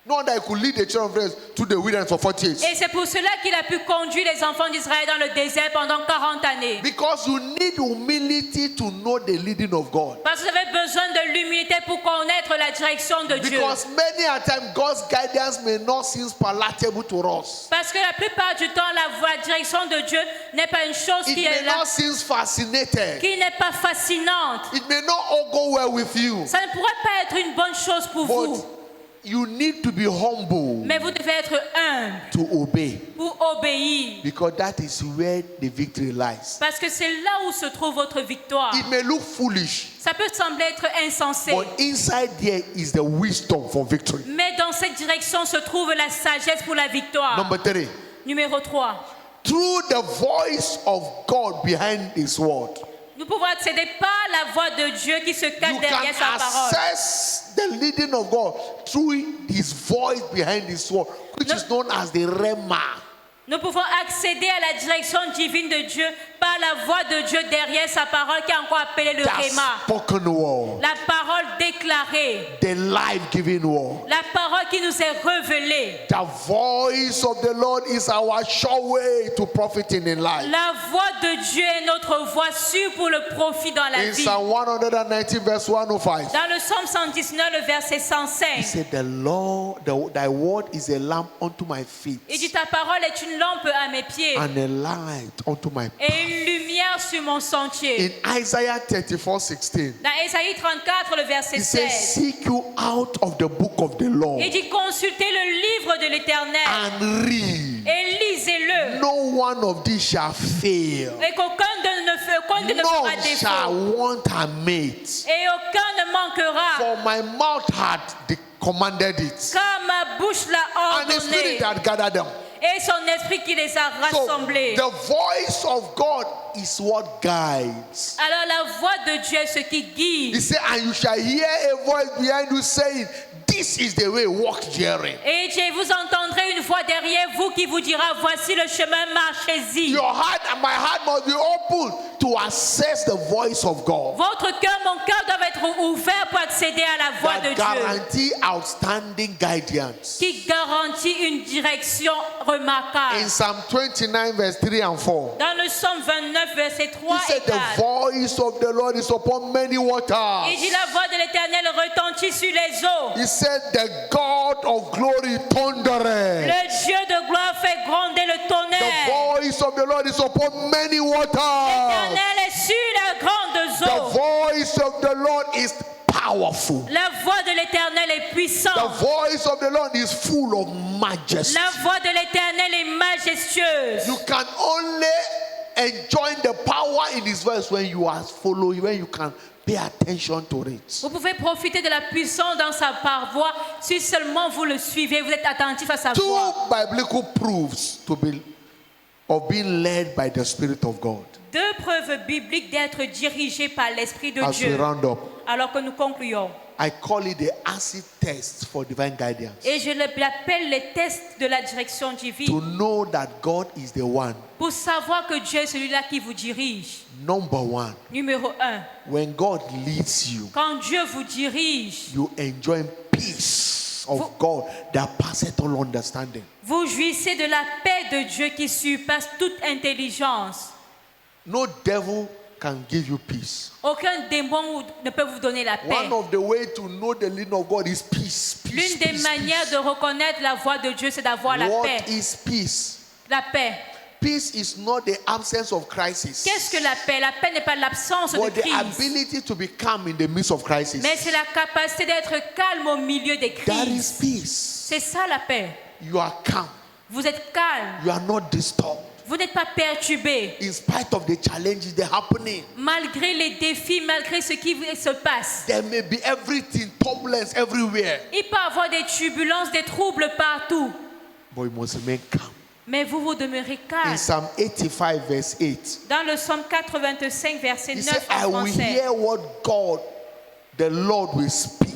No wonder he could lead the children of Israel through the wilderness for 40 years. Et c'est pour cela qu'il a pu conduire les enfants d'Israël dans le désert pendant 40 années. Because you need humility to know the leading of God. Parce que vous avez besoin de l'humilité pour connaître la direction de Dieu. Because many a time God's guidance may not seem palatable to us. Parce que la plupart du temps, la direction de Dieu n'est pas une chose It qui may est là, not seem fascinated. qui n'est pas fascinante. It may not all go well with you. Ça ne pourrait pas être une bonne chose pour But vous. you need to be humble Mais vous devez être humble to obey. pour obéir. Because that is where the victory lies. Parce que c'est là où se trouve votre victoire. It may look foolish, Ça peut sembler être insensé. but inside there is the wisdom for victory. Mais dans cette direction se trouve la sagesse pour la victoire. Number 3. Numéro 3. Through the voice of God behind his word, Nous pouvons accéder par la voix de Dieu qui se cache you derrière sa can parole. access the leading of God through his voice behind his word, which is known as the Rema. Nous pouvons accéder à la direction divine de Dieu par la voix de Dieu derrière sa parole qui est encore appelée le The Réma. spoken word, La parole déclarée. the life-giving word. La parole qui nous est révélée. The voice of the Lord is our sure way to profiting in life. La voix de Dieu est notre voix sûre pour le profit dans la In vie. Psalm 119 verse 105, Dans le psaume 119, le verset he 105, said, the Lord, thy word is a lamp unto my feet il dit ta parole est une lampe à mes pieds and a light unto my path. et une lumière sur mon sentier. In Isaiah 34:16, Dans Ésaïe 34, le verset he says, 16, seek you out of the book of the law il dit consultez le livre de l'Éternel and read. et lisez-le. No one of these shall fail. Et qu'aucun de ne fera None shall défaut. want a mate. Et aucun ne manquera. For my mouth had commanded it, Car ma bouche l'a and the spirit ordonné. had gathered them. Et son esprit qui les a So rassemblés. the voice of God is what guides. Alors la voix de Dieu est ce qui guide. He said, and you shall hear a voice behind you saying, this is the way, walk herein. Et Dieu, vous entendrez une voix derrière vous qui vous dira, voici le chemin, marchez-y. Your heart and my heart must be open to access the voice of God Votre cœur, mon cœur doivent être ouverts pour accéder à la voix de that Dieu guarantee outstanding guidance. qui garantit une direction remarquable. In Psalm 29, verse 3 and 4, Dans le psaume 29, versets 3 he et said, The 4, voice of the Lord is upon many waters. il dit la voix de l'Éternel retentit sur les eaux. He said, The God of glory thundereth. Le Dieu de gloire fait gronder le The tonnerre. voice of the Lord is upon many waters. L'Éternel est sur les grandes The eaux. voice of the Lord is powerful. La voix de l'Éternel est The puissante. voice of the Lord is full of majesty. La voix de l'Éternel est majestueuse. You can only enjoy the power in his voice when you are following, when you can pay attention to it. Vous pouvez profiter de la puissance dans sa par-voix si seulement vous le suivez, vous êtes attentif à sa voix. Two biblical proofs of being led by the Spirit of God. Deux preuves bibliques d'être dirigé par l'Esprit de As we Dieu. round up, Alors que nous concluons. I call it the acid test for divine guidance. Et je l'appelle les tests de la direction To divine. know that God is the one. Pour savoir que Dieu est celui-là qui vous dirige. Number one, Numéro 1. when God leads you, Quand Dieu vous dirige, you enjoy peace of God that passeth all understanding. vous jouissez de la paix de Dieu qui surpasse toute intelligence. No devil can give you peace. Aucun démon ne peut vous donner la paix. One of the ways to know the leading of God is peace. Peace, L'une des peace, manières peace. de reconnaître la voix de Dieu, c'est d'avoir la What paix. is peace? La paix. Peace is not the absence of crisis, Qu'est-ce que la paix? La paix n'est pas l'absence de but the crise, ability to be calm in the midst of crisis. mais c'est la capacité d'être calme au milieu des That is crises. peace. C'est ça la paix. You are calm. Vous êtes calme. You are not disturbed. Vous n'êtes pas perturbé. In spite of the challenges that are happening, Malgré les défis, malgré ce qui se passe. there may be everything, turbulence everywhere, Il peut y avoir des turbulences, des troubles partout. but you must remain calm. Mais vous demeurez calme. In Psalm 85, verse 8, Dans le psaume 85, verset he 9 said, I en will français. hear what God, the Lord, will speak.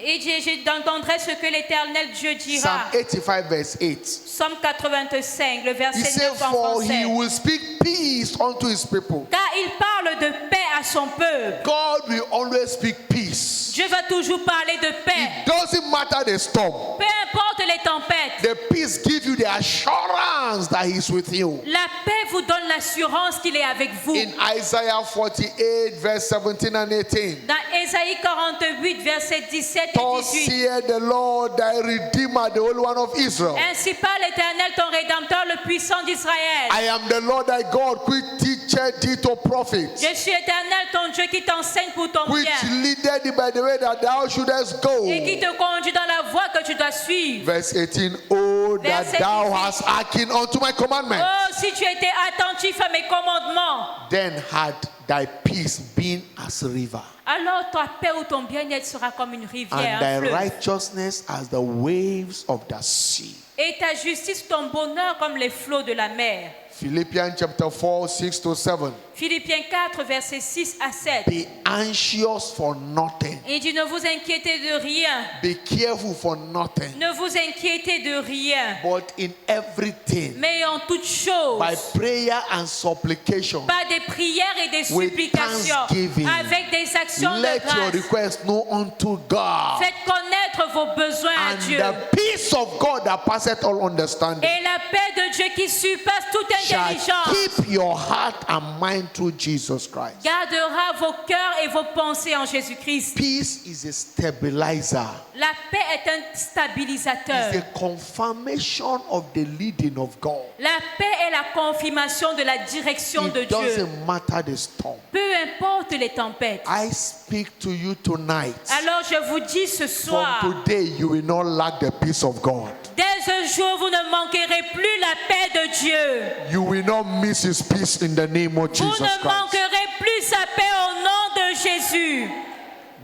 Et j'entendrai ce que l'Éternel Dieu Psalm dira. 85, verse 8. Psaume 85, le He verset said, 9 en For he français. will speak peace unto his people. Car il parle de paix à son peuple. God will always speak peace. Dieu va toujours parler de paix. It doesn't matter the storm. Peu importe les tempêtes. The peace gives you the assurance that he's with you. La paix vous donne l'assurance qu'il est avec vous. In Isaiah 48, verse 17 and 18. Dans Ésaïe 48, verset 17 et Thus 18. saith the Lord thy Redeemer, the Holy One of Israel. Ainsi parle l'Éternel, ton Rédempteur, le puissant d'Israël. I am the Lord thy God, which teacheth thee to profit, Je suis l'Éternel, ton Dieu, qui t'enseigne pour ton which bien leadeth thee by the way that thou shouldest go. et qui te conduit dans la voie que tu dois suivre. Verse 18, oh, that Verset thou 18. hast hearkened unto my commandment, Oh, si tu étais attentif à mes commandements, then had thy peace been as river, alors ta paix ou ton bien-être sera comme une rivière, and un thy fleuve. righteousness as the waves of the sea. Et ta justice, ton bonheur comme les flots de la mer. Philippians chapter 4, 6 to 7. Philippiens 4, versets 6 à 7. Be anxious for nothing. Il dit, ne vous inquiétez de rien. Be careful for nothing. Ne vous inquiétez de rien. But in everything, Mais en toutes choses, by prayer and supplication, par des prières et des with supplications, thanksgiving, avec des actions de let your grâce, request know unto God. faites connaître vos besoins à And Dieu. the peace of God that passeth all understanding Et la paix de Dieu qui surpasse toute shall intelligence keep your heart and mind through Jesus Christ. gardera vos cœurs et vos pensées en Jésus-Christ. Peace is a stabilizer. La paix est un stabilisateur. It's a confirmation of the leading of God. La paix est la confirmation de la direction de It Dieu. doesn't matter the storm. Peu importe les tempêtes. I speak to you tonight. Alors je vous dis ce soir, From today, you will not lack the peace of God. dès ce jour, vous ne manquerez plus la paix de Dieu. You will not miss his peace in the name of Vous Jesus ne Christ. manquerez plus sa paix au nom de Jésus.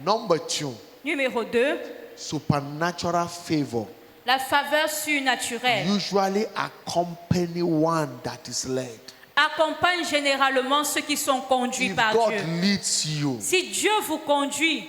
Number 2, Numéro 2, supernatural favor la faveur surnaturelle usually accompany one that is led. accompagne généralement ceux qui sont conduits If par God Dieu. leads you, Si Dieu vous conduit,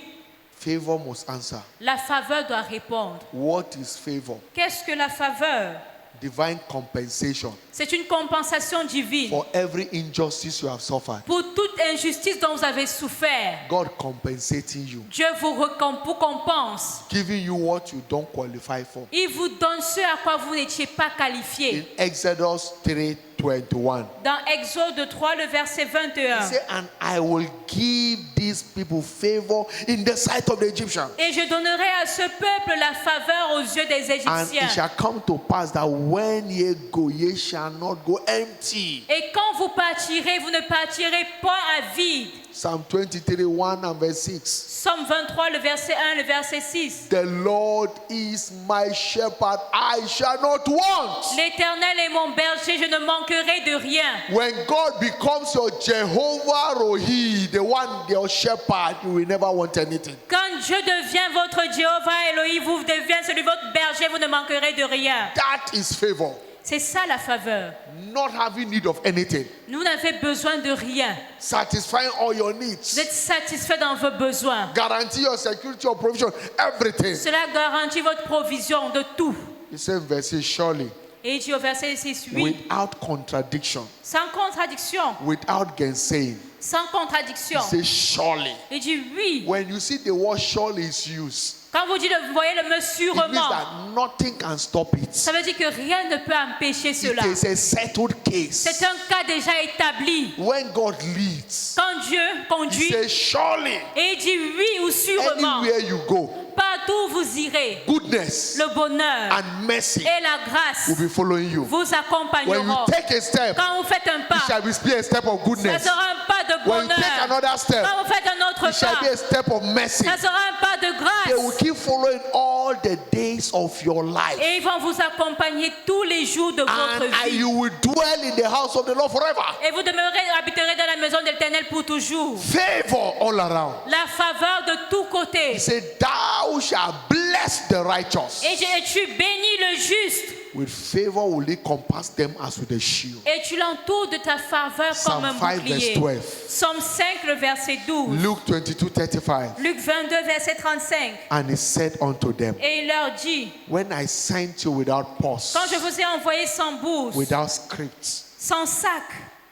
favor must answer. la faveur doit répondre. What is favor? Qu'est-ce que la faveur? Divine compensation. C'est une compensation divine. for every injustice you have suffered. Pour toute injustice dont vous avez souffert, God compensating you, Dieu vous récompense. giving you what you don't qualify for. Il vous donne ce à quoi vous n'étiez pas qualifié. In Exodus 3:21, Dans Exode 3, le verset he 21. said, and I will give these people favor in the sight of the Egyptians. Et je donnerai à ce peuple la faveur aux yeux des And it Égyptiens. shall come to pass that when ye go, ye shall not go empty. Et quand vous partirez, vous ne partirez pas à vide. Psalm 23, 1 and verse 6. Somme 23, le verset 1, le verset 6. The Lord is my shepherd, I shall not want. L'Éternel est mon berger, je ne manquerai de rien. When God becomes your Jehovah Rohi, the one, your shepherd, you will never want anything. Quand Dieu devient votre Jéhovah Elohim, vous devient celui de votre berger, vous ne manquerez de rien. That is favor. C'est ça la faveur. Not having need of anything. Nous n'avons besoin de rien. Satisfying all your Vous needs. êtes satisfait dans vos besoins. Guarantee your security, your provision, everything. Cela garantit votre provision de tout. He said in verse 6, surely, Et il dit au verset 6, oui, without contradiction, sans contradiction, without gainsaying. sans contradiction. He says surely. Il dit oui. When you see the word surely is used, Quand vous dites, vous voyez le mot it means sûrement, that nothing can stop it. ça veut dire que rien ne peut empêcher cela. It is a settled case. C'est un cas déjà établi. When God leads, Quand Dieu He conduit says surely, et il dit oui ou sûrement, anywhere you go, partout où vous irez, goodness le bonheur and mercy et la grâce will be following you. vous When you accompagneront. take a step, Quand vous faites un it pas, shall be a step of ça goodness. sera un pas de When you take bonheur. another step, Quand vous faites un autre it shall be pas, a step of mercy. ça sera un pas de They will grâce. keep following all the days of your life. Et ils vont vous accompagner tous les jours de votre And vie. you will dwell in the house of the Lord forever. Et vous habiterez dans la maison de l'Éternel pour toujours. Favor all around. La faveur de tous He côtés. said, thou shalt bless the righteous. Et tu bénis le juste. With favor will he compass them as with a shield. Et tu l'entoures de ta faveur comme Psalm un 5 verse bouclier. 12. Somme 5, le verset 12. Luke 22:35. Luc 22, verset 35. And he said unto them, Et il leur dit, when I sent you without pause, quand je vous ai envoyé sans bourse, without script, sans sac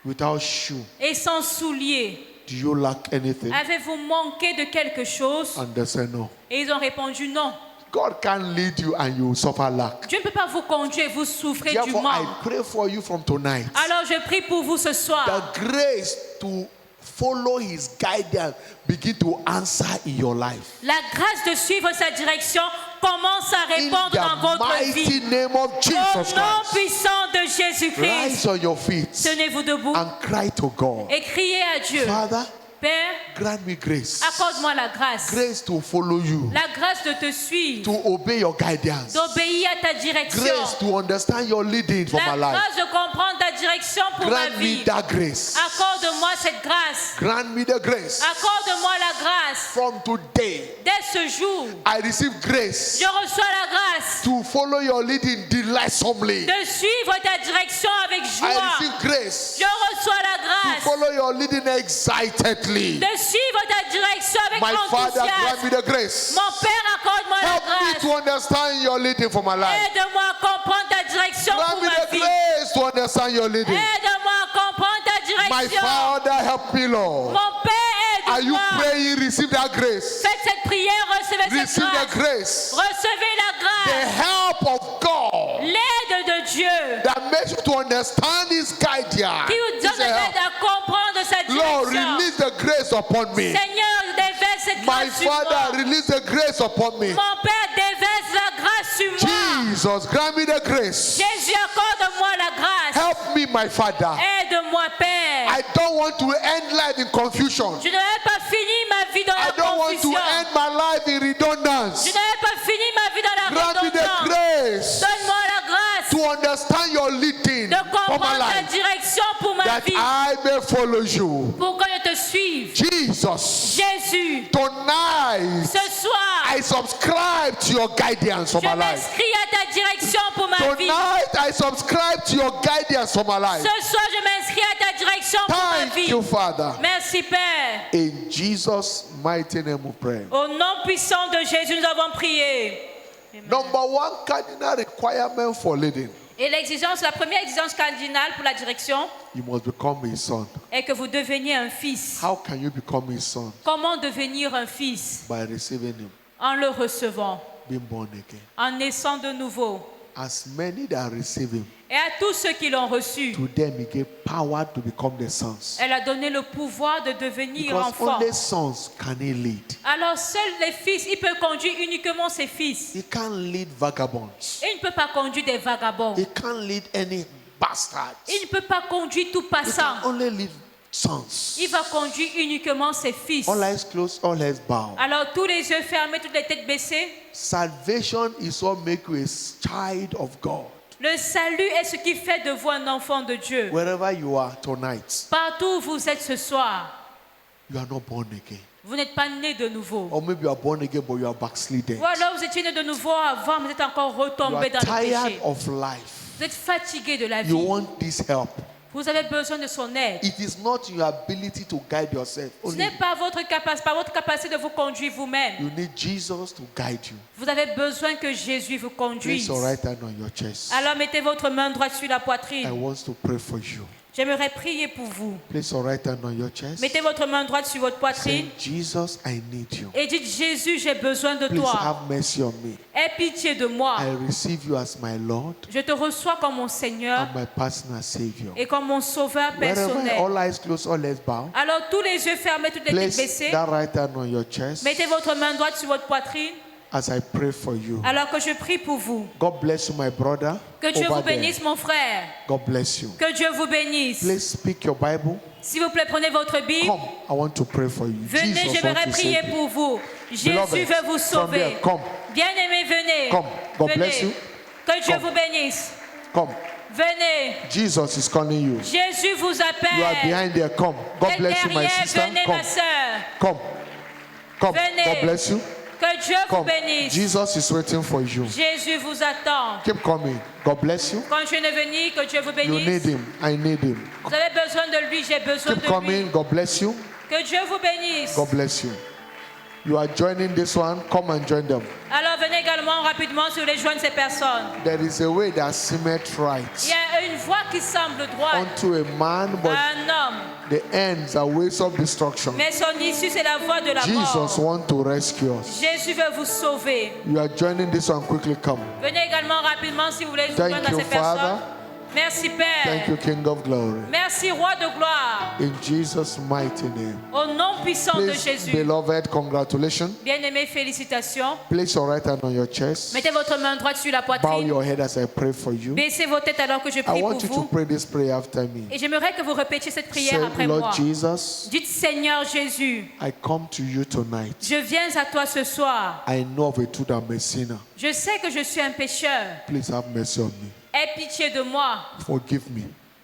without shoe, et sans souliers, do you lack anything? avez-vous manqué de quelque chose? And they said no. Et ils ont répondu non. God can't lead you and you suffer lack. Dieu ne peut pas vous conduire et vous souffrez du Therefore, I manque. pray for you from tonight. Alors je prie pour vous ce soir. The grace to follow his guidance begin to answer in your life. La grâce de suivre sa direction commence à In répondre dans the votre mighty vie. name of Au Jesus nom Christ. puissant de Jésus-Christ, Rise on your feet tenez-vous debout and cry to God. et criez à Dieu. Father, Père, grant me grace. accorde-moi la grâce. Grace to follow you. La grâce de te suivre, To obey your guidance. d'obéir à ta direction. Grace to understand your leading for La my life. grâce de comprendre ta direction pour ma Grant me vie. that grace. Accorde-moi cette grâce. Grant me the grace. Accorde-moi la grâce. From today, Dès ce jour, I receive grace je reçois la grâce to follow your leading delightsomely. de suivre ta direction avec I joie. receive grace Je reçois la to grâce follow your leading excitedly. de suivre ta direction avec My Father, grant me enthousiasme. the grace. Mon Père, accorde-moi la Help me grâce. to understand your leading for my life. Aide-moi à comprendre ta direction Grant pour me ma the vie. grace to understand your leading. Aide-moi à comprendre ta My direction. Father, help me, Lord. Mon Père, Are you aide-moi. praying? Receive that grace. Faites cette prière, recevez cette Receive the grâce. grace. Recevez la The grâce. help of God L'aide de Dieu that makes you to understand His guidance. qui vous donne l'aide à comprendre sa Lord, direction. release the grace upon me. Seigneur, déverse cette My grâce sur moi. Father, release the grace upon me. Mon Père, déverse la grâce sur moi. Jesus, grant me the grace. Jésus, accorde-moi la grâce. Help me, my Father. Aide-moi, Père. I don't want to end life in confusion. Je ne vais pas finir ma vie dans I la don't want to confusion. end my life in Je redundance. ne vais pas finir ma vie dans la Grant me the redondance. grace Donne-moi la grâce to understand your leading de for my comprendre ta life, direction pour ma that vie. I may follow you. Pour que je te suive. Jesus, Jésus, tonight ce soir, I subscribe to your guidance for je my life. m'inscris à ta direction pour ma vie. Tonight I subscribe to your guidance for my life. Ce soir, je m'inscris à ta direction pour ma Thank vie. you, Father. Merci, Père. In Jesus' mighty name we pray. Au nom puissant de Jésus, nous avons prié. Number one cardinal requirement for leading Et l'exigence, la première exigence cardinale pour la direction you must become a son. est que vous deveniez un fils. How can you become a son? Comment devenir un fils? By receiving him, En le recevant, being born again. en naissant de nouveau. As many that receive him, Et à tous ceux qui l'ont reçu, to them he gave power to become the sons. elle a donné le pouvoir de devenir Because enfant. only sons can he lead. Alors seuls les fils, il peut conduire uniquement ses fils. He can't lead vagabonds. Et il ne peut pas conduire des vagabonds. He can't lead any bastards. Il ne peut pas conduire tout He passant. can only lead sons. Il va conduire uniquement ses fils. All eyes closed, all heads bowed. Alors tous les yeux fermés, toutes les têtes baissées. Salvation is what makes you a child of God. Le salut est ce qui fait de vous un enfant de Dieu. Wherever you are tonight, Partout où vous êtes ce soir, you are not born again. vous n'êtes pas né de nouveau. Or maybe you are born again, but you are backslidden. Ou alors vous étiez né de nouveau avant, mais vous êtes encore You retombé are dans le tired péché. of life. Vous êtes fatigué de la You vie. want this help. Vous avez besoin de son aide. It is not your ability to guide yourself. Ce Only n'est pas votre capacité de vous conduire vous-même. you need Jesus to guide you. Vous avez besoin que Jésus vous Place conduise. your right hand on your chest. Alors mettez votre main droite sur la I poitrine. want to pray for you. J'aimerais prier pour vous. Place your right hand on your chest. Mettez votre main droite sur votre Say, poitrine Jesus, I need you. et dites Jésus, j'ai besoin de Please toi. have mercy on me. Aie pitié de moi. I receive you as my Lord Je te reçois comme mon Seigneur and my personal Savior. et comme mon sauveur Wherever personnel. all eyes closed, all heads bowed. Alors tous les yeux fermés, toutes les têtes Place baissées. that right hand on your chest Mettez votre main droite sur votre poitrine as I pray for you. alors que je prie pour vous. God bless you, my brother. Que Dieu over vous there. bénisse, mon frère. God bless you. Que Dieu vous bénisse. Please speak your Bible. S'il vous plaît, prenez votre Bible. Come, I want to pray for you. Venez, Jesus j'aimerais wants to prier save you. pour vous. Jésus Beloved, veut vous from sauver. there, come. Bien-aimés, venez. Come. God Venez. bless you. Que Dieu Come. vous bénisse. Come. Venez. Jesus is calling you. Jésus vous You are appelle. behind there. Come. God Et bless you, my derrière, sister. venez, Come. ma sœur. Come. Come. Venez. God bless you. Que Dieu vous Come. bénisse. Jesus is waiting for you. Jésus vous attend. Keep coming. God bless you. Quand je ne venir, que Dieu vous You need bénisse. him. I need him. Vous avez besoin de lui, j'ai besoin Keep de lui. coming. God bless you. Que Dieu vous bénisse. God bless you. You are joining this one. Come and join them. Alors venez également rapidement sur les joindre ces personnes. There is a way that seemeth Il right y a une voie qui semble droite unto a man, à but un homme. the ends are ways of destruction. Mais son issue, c'est la voie de la Jesus mort. wants to rescue us. Jésus veut vous sauver. You are joining this one. Quickly come. Venez également rapidement si vous voulez vous Thank joindre à you, ces personnes. Father. Merci Thank Père. you, King of Glory. Merci Roi de gloire. In Jesus' mighty name. Au nom puissant de Please, Jésus. beloved, congratulations. Bien-aimés, félicitations. Place your right hand on your chest. Mettez votre main droite sur la Bow poitrine. your head as I pray for you. Baissez vos têtes alors que je I prie pour want you to vous. pray this prayer after me. Et j'aimerais que vous répétiez cette Say, prière après moi. Lord Jesus, Dites Seigneur Jésus, I come to you tonight. je viens à toi ce soir. I know of a truth I'm a sinner. Je sais que je suis un pécheur. Please have mercy on me. Aie pitié de moi. Forgive me.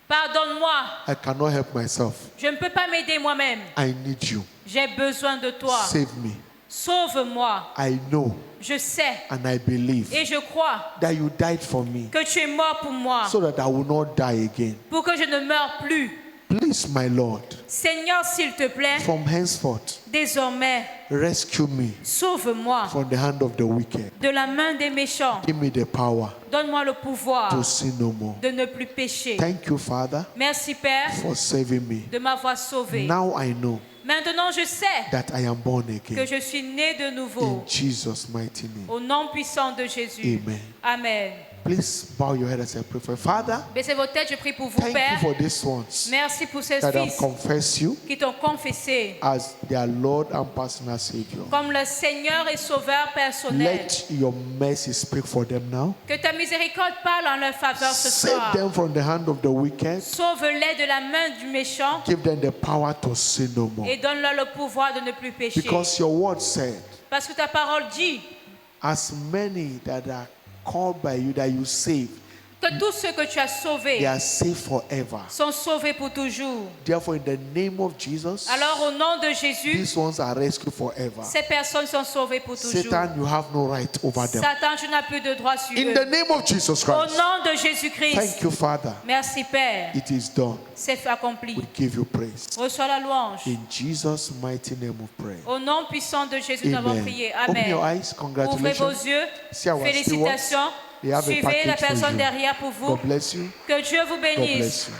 Pardonne-moi. I cannot help myself. Je ne peux pas m'aider moi-même. I need you. J'ai besoin de toi. Save me. Sauve-moi. I know Je sais and I believe et je crois that you died for me que tu es mort pour moi, so that I will not die again. pour que je ne meure plus. Please, my Lord, Seigneur, s'il te plaît, from henceforth, désormais, rescue me sauve-moi from the hand of the wicked. de la main des méchants. Give me the power Donne-moi le pouvoir to sin no more. de ne plus pécher. Thank you, Father, Merci Père for saving me. de m'avoir sauvé. Now I know Maintenant, je sais that I am born que again. je suis né de In nouveau. Jesus' mighty name. Au nom puissant de Jésus. Amen. Amen. Please bow your head as I pray for you. Father, Baissez vos têtes, je prie pour vous, thank you Père. for these ones Merci pour ces that have fils confessed you qui t'ont confessé as their Lord and personal Savior. comme le Seigneur et Sauveur personnel. Let your mercy speak for them now. Que ta miséricorde parle en leur faveur ce Save soir. them from the hand of the wicked. Sauve-les de la main du méchant Give them the power to sin no more. et donne-leur le pouvoir de ne plus pécher. Because your word said, Parce que ta parole dit as many that are called by you, that you save, que tous ceux que tu as they sauvés are saved forever. sont sauvés pour toujours. Therefore, in the name of Jesus, Alors au nom de Jésus, these ones are rescued forever. ces personnes sont sauvées pour toujours. Satan, you have no right over them. Satan, tu n'as plus de droit sur In eux. the name of Jesus Au Christ, nom de Jésus-Christ. thank you, Father. Merci Père. It is done. C'est accompli. We give you praise. Reçois la louange. In Jesus' mighty name we pray. Au nom puissant de Jésus, nous avons Amen. prié. Open your Amen. eyes. Ouvrez vos Congratulations. yeux. See our Félicitations. They have a Suivez la package for personne you. derrière pour vous. God bless you. Que Dieu vous God bless bénisse. you.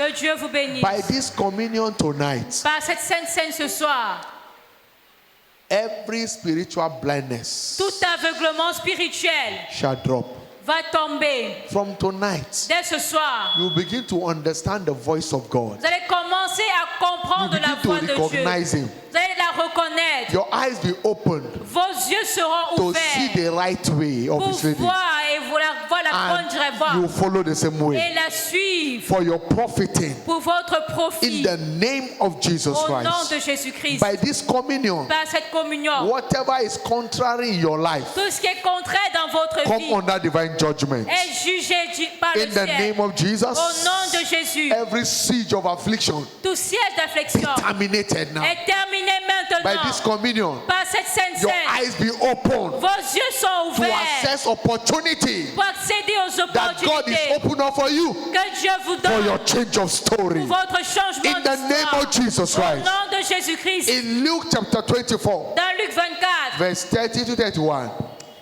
Que Dieu vous bénisse. By this communion tonight, Par cette sainte scène ce soir, every spiritual blindness tout aveuglement spirituel shall drop. va tomber. From tonight, Dès ce soir, you begin to understand the voice of God. vous allez commencer à comprendre You la begin voix to de Dieu. recognize Him. Vous allez la reconnaître. Your eyes be opened Vos yeux seront to see ouverts the right way of pour His leading. voir et voir la bonne And voie you follow the same et way. la suivre For your profiting pour votre in profit. the name of Jesus Au nom de Christ. Jésus-Christ. By this communion, Par cette communion, whatever is contrary in your life, tout ce qui est contraire dans votre come vie under divine judgment. est jugé par le In the ciel. name of Au Jesus, nom de Jésus, every siege of affliction tout siège d'affliction terminated now. est terminé By this maintenant. communion, Par cette sainte your scène, eyes be open vos yeux sont to ouverts access opportunity pour accéder aux that God is opportunités open up for you que Dieu vous for donne your change of story. pour votre changement In the name of d'histoire. Jesus Au Christ. nom de Jésus-Christ. In Luke chapter 24, Dans Luc 24, verse 30 to 31,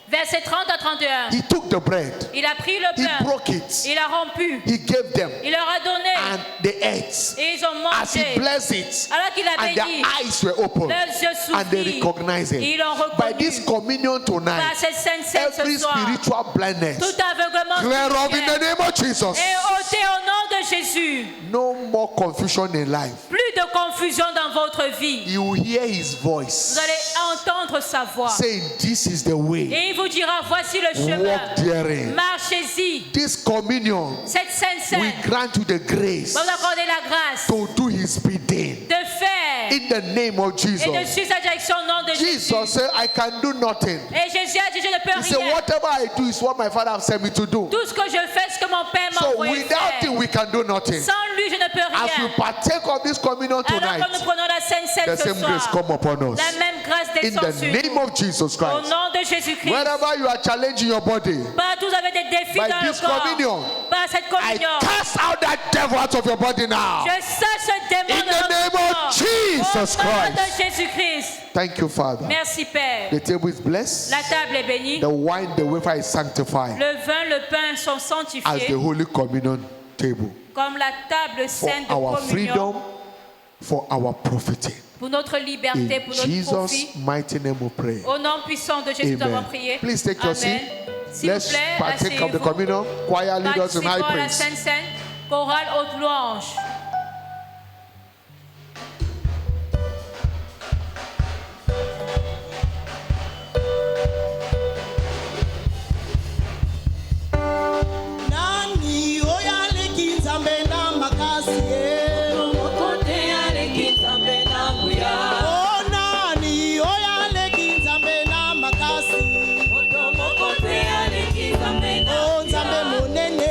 versets 30 à 31, he took the bread, il a pris le he pain, broke it, il a rompu, he gave them, il leur a donné and they ate. et ils ont As he mangé. blessed it, Alors qu'il a and their béni, eyes were open, leurs yeux and they s'ouvrirent recognized et him. ils l'ont By reconnu. this communion Par tonight, cette sainte scène every ce soir, spiritual blindness tout aveuglement clear up in the spirituel name of Jesus. est ôté au nom de Jésus. No more confusion in life. Plus de confusion dans votre vie. You will hear his voice Vous allez entendre sa voix. saying, "This is the way. Et il vous dira, voici le chemin. Walk therein." Marchez-y. This communion Cette sainte will scène grant you the grace va vous accorder la grâce to do his bidding de faire in the name of et de Jesus. suivre sa direction au nom de Jésus. Jesus said, "I can do nothing." Et Jésus a dit, je ne peux He said, rien. "Whatever I do is what my Father has sent me to do." Tout ce que je fais, ce que mon Père m'a So envoyé without faire. him, we can do nothing. Sans lui, je ne peux As we rien. partake of this communion Alors tonight, que nous prenons la sainte the scène ce same grace soir, come upon us. la même grâce In descend sur the name nous. of Jesus Au Christ. nom de Jésus-Christ. Wherever you are challenging your body, Partout vous avez des défis by dans le this corps. communion, Par cette I communion, cast out that devil out of your body now. je sers ce démon In de the votre name corps. of Jesus Au nom Christ. de Jésus-Christ. Thank you, Father. Merci Père. The table is blessed. La table est bénie. The wine, the wafer is sanctified Le vin, le pain sont as the sanctifiés Holy Communion table. comme la table For sainte de our communion freedom, for our profiting. pour notre liberté, In pour notre Jesus' profit. mighty name we pray. Au nom puissant de Jésus, nous avons Amen. prié. Please take your Amen. seat. S'il vous Let's plaît, partake of the asseyez-vous. communion. Choir leaders in high Participons à la praise. Sainte Seine, chorale haute louange. Nani oyaleki nzambe na makasi ye. Oh, nani oyaleki nzambe na makasi. Oh, nzambe monene.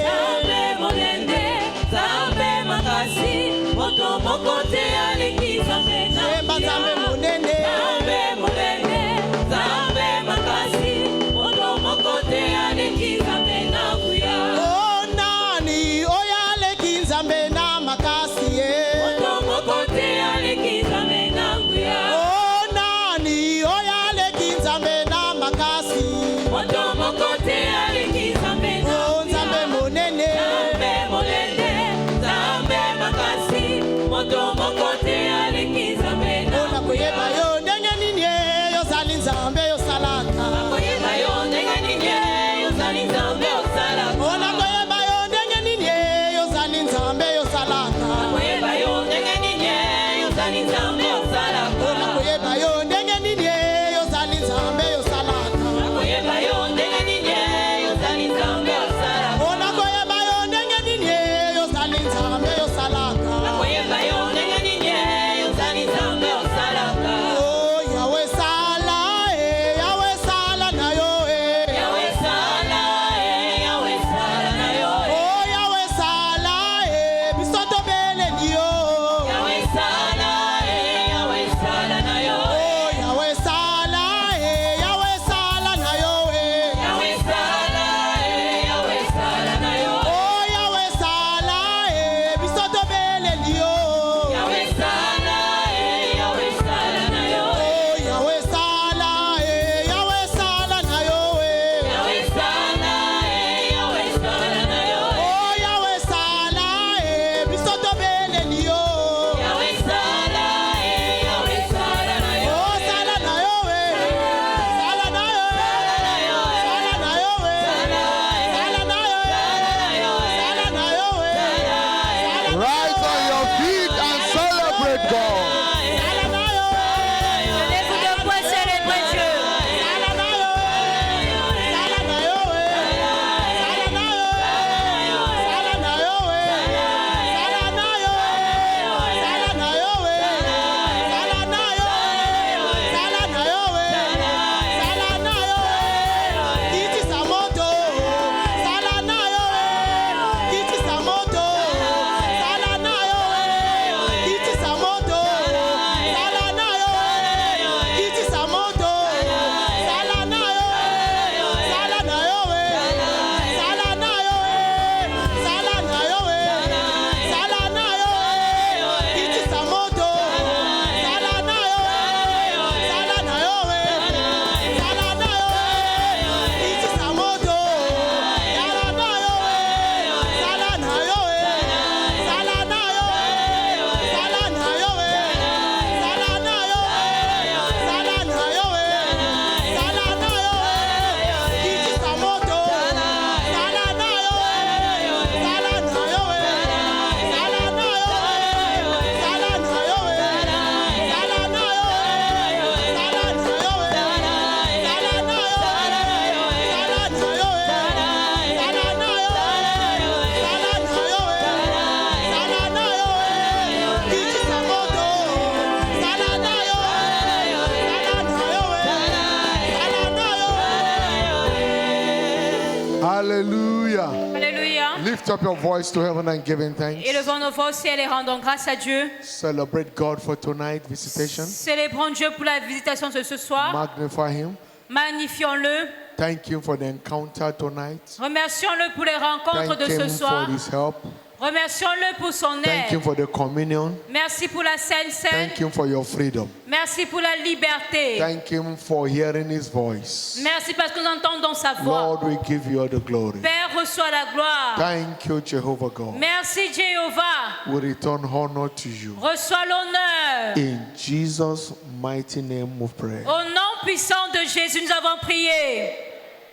Hallelujah. Alléluia. Lift up your voice to heaven and give him thanks. Élevons nos voix au ciel et rendons grâce à Dieu. Celebrate God for tonight visitation. Célébrons Dieu pour la visitation de ce soir. Magnify him. Magnifions-le. Thank him for the encounter tonight. Remercions-le pour les rencontres Thank de ce him for soir. his help. Remercions-le pour son Thank him aide. for the communion. Merci pour la Sainte Seine. Thank him for your freedom. Merci pour la liberté. Thank him for hearing his voice. Merci parce que nous entendons sa voix. Lord, we give you all the glory. Père, reçois la gloire. Thank you, Jehovah God. Merci Jéhovah. We return honor to you. Reçois l'honneur. In Jesus' mighty name we pray. Au nom puissant de Jésus, nous avons prié.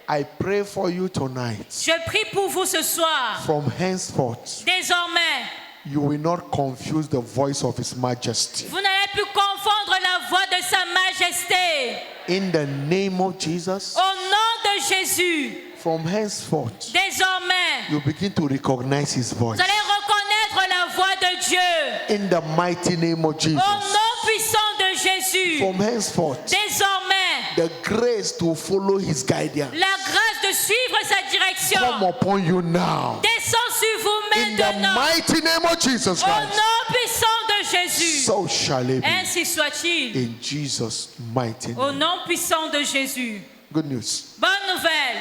I pray for you tonight. Je prie pour vous ce soir. From henceforth, Désormais, you will not confuse the voice of His Majesty. vous n'allez plus confondre la voix de sa majesté. In the name of Jesus, Au nom de Jésus, from henceforth, désormais, you begin to recognize His voice. vous allez reconnaître la voix de Dieu. In the mighty name of Au Jesus, nom puissant de Jésus, from henceforth, désormais, the grace to follow His guidance la grâce de suivre sa direction come upon you now. descend sur vous In the maintenant. mighty name of Jesus Au Christ, nom puissant de Jésus. so shall it be. Ainsi soit-il. In Jesus' mighty Au name. nom puissant de Jésus. Good news. Bonne nouvelle.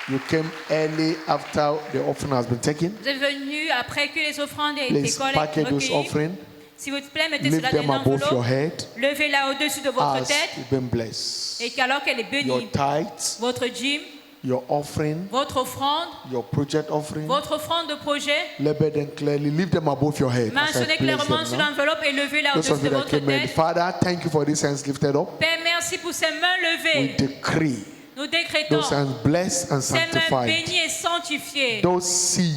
You came early after the offering has been taken. Vous êtes venus après que les offrandes aient été Please package those recueillies. offerings. S'il vous plaît, mettez Lift cela dans them une above your enveloppe. head Levez-la au-dessus de votre as tête. you've been blessed. Et qu'alors qu'elle est Your bénie, tithes, votre dîme, your offering, votre offrande, your project offering, votre offrande de projet, label them clearly. Lift them above your head. As I mentionnez place clairement them sur now. l'enveloppe et levez-la Those au-dessus of de you that votre came in, tête. Father, thank you for these hands lifted up. Père, merci pour ces mains We levées. decree Nous décrétons those hands blessed and ces mains sanctified. bénies et sanctifiées. Those seed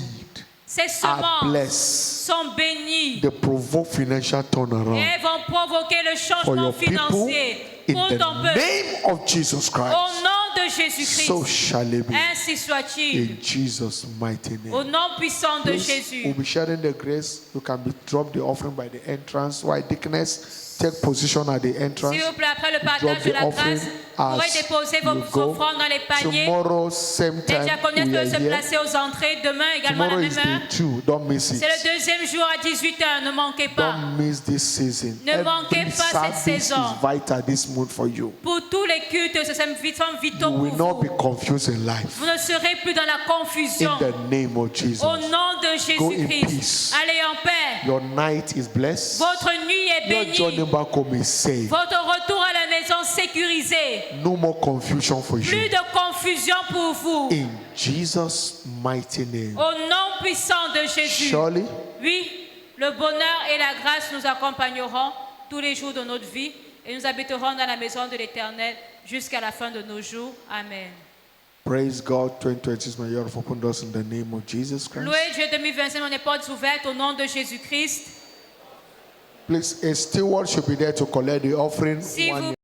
Ces are semences blessed. sont bénies. They provoke financial Et turnaround elles vont provoquer le for changement your people financier in pour the ton peuple. name of Jesus Christ. Au nom de So Jésus-Christ. shall it be. Ainsi soit-il. In Jesus' mighty Au name. nom puissant de Please, Jésus. we'll be sharing the grace. You can be drop the offering by the entrance. While deaconess take position at the entrance. S'il vous plaît, après le Drop partage de the la offering grâce, vous pourrez as déposer you vos go. offrandes dans les paniers. Tomorrow, same Les time, diaconesses we are peuvent se here. placer aux entrées. Demain également à la Tomorrow même is heure. day 2. Don't miss it. C'est le deuxième jour à 18h. Ne manquez pas. Don't miss this season. Ne manquez Every pas cette service saison. is vital this month for you. Pour tous les cultes, ce sont vitaux You will pour not vous. be confused in life. Vous ne serez plus dans la In confusion. the name of Jesus. Au nom de Go in Jésus-Christ. peace. Allez en paix. Your night is blessed. Votre nuit est Your journey bénie. back home is safe. Votre retour à la maison sécurisé. No more confusion for Plus you. de confusion pour vous. In Jesus' mighty name. Au nom puissant de Jésus. Surely, Oui, le bonheur et la grâce nous accompagneront tous les jours de notre vie et nous habiterons dans la maison de l'Éternel jusqu'à la fin de nos jours. Amen. praise God. 2020 is my year of open doors in the name of Jesus Christ. Louez Dieu 2025, on est portes ouvertes au nom de Jésus-Christ. Please, a steward should be there to collect the offering. Si One vous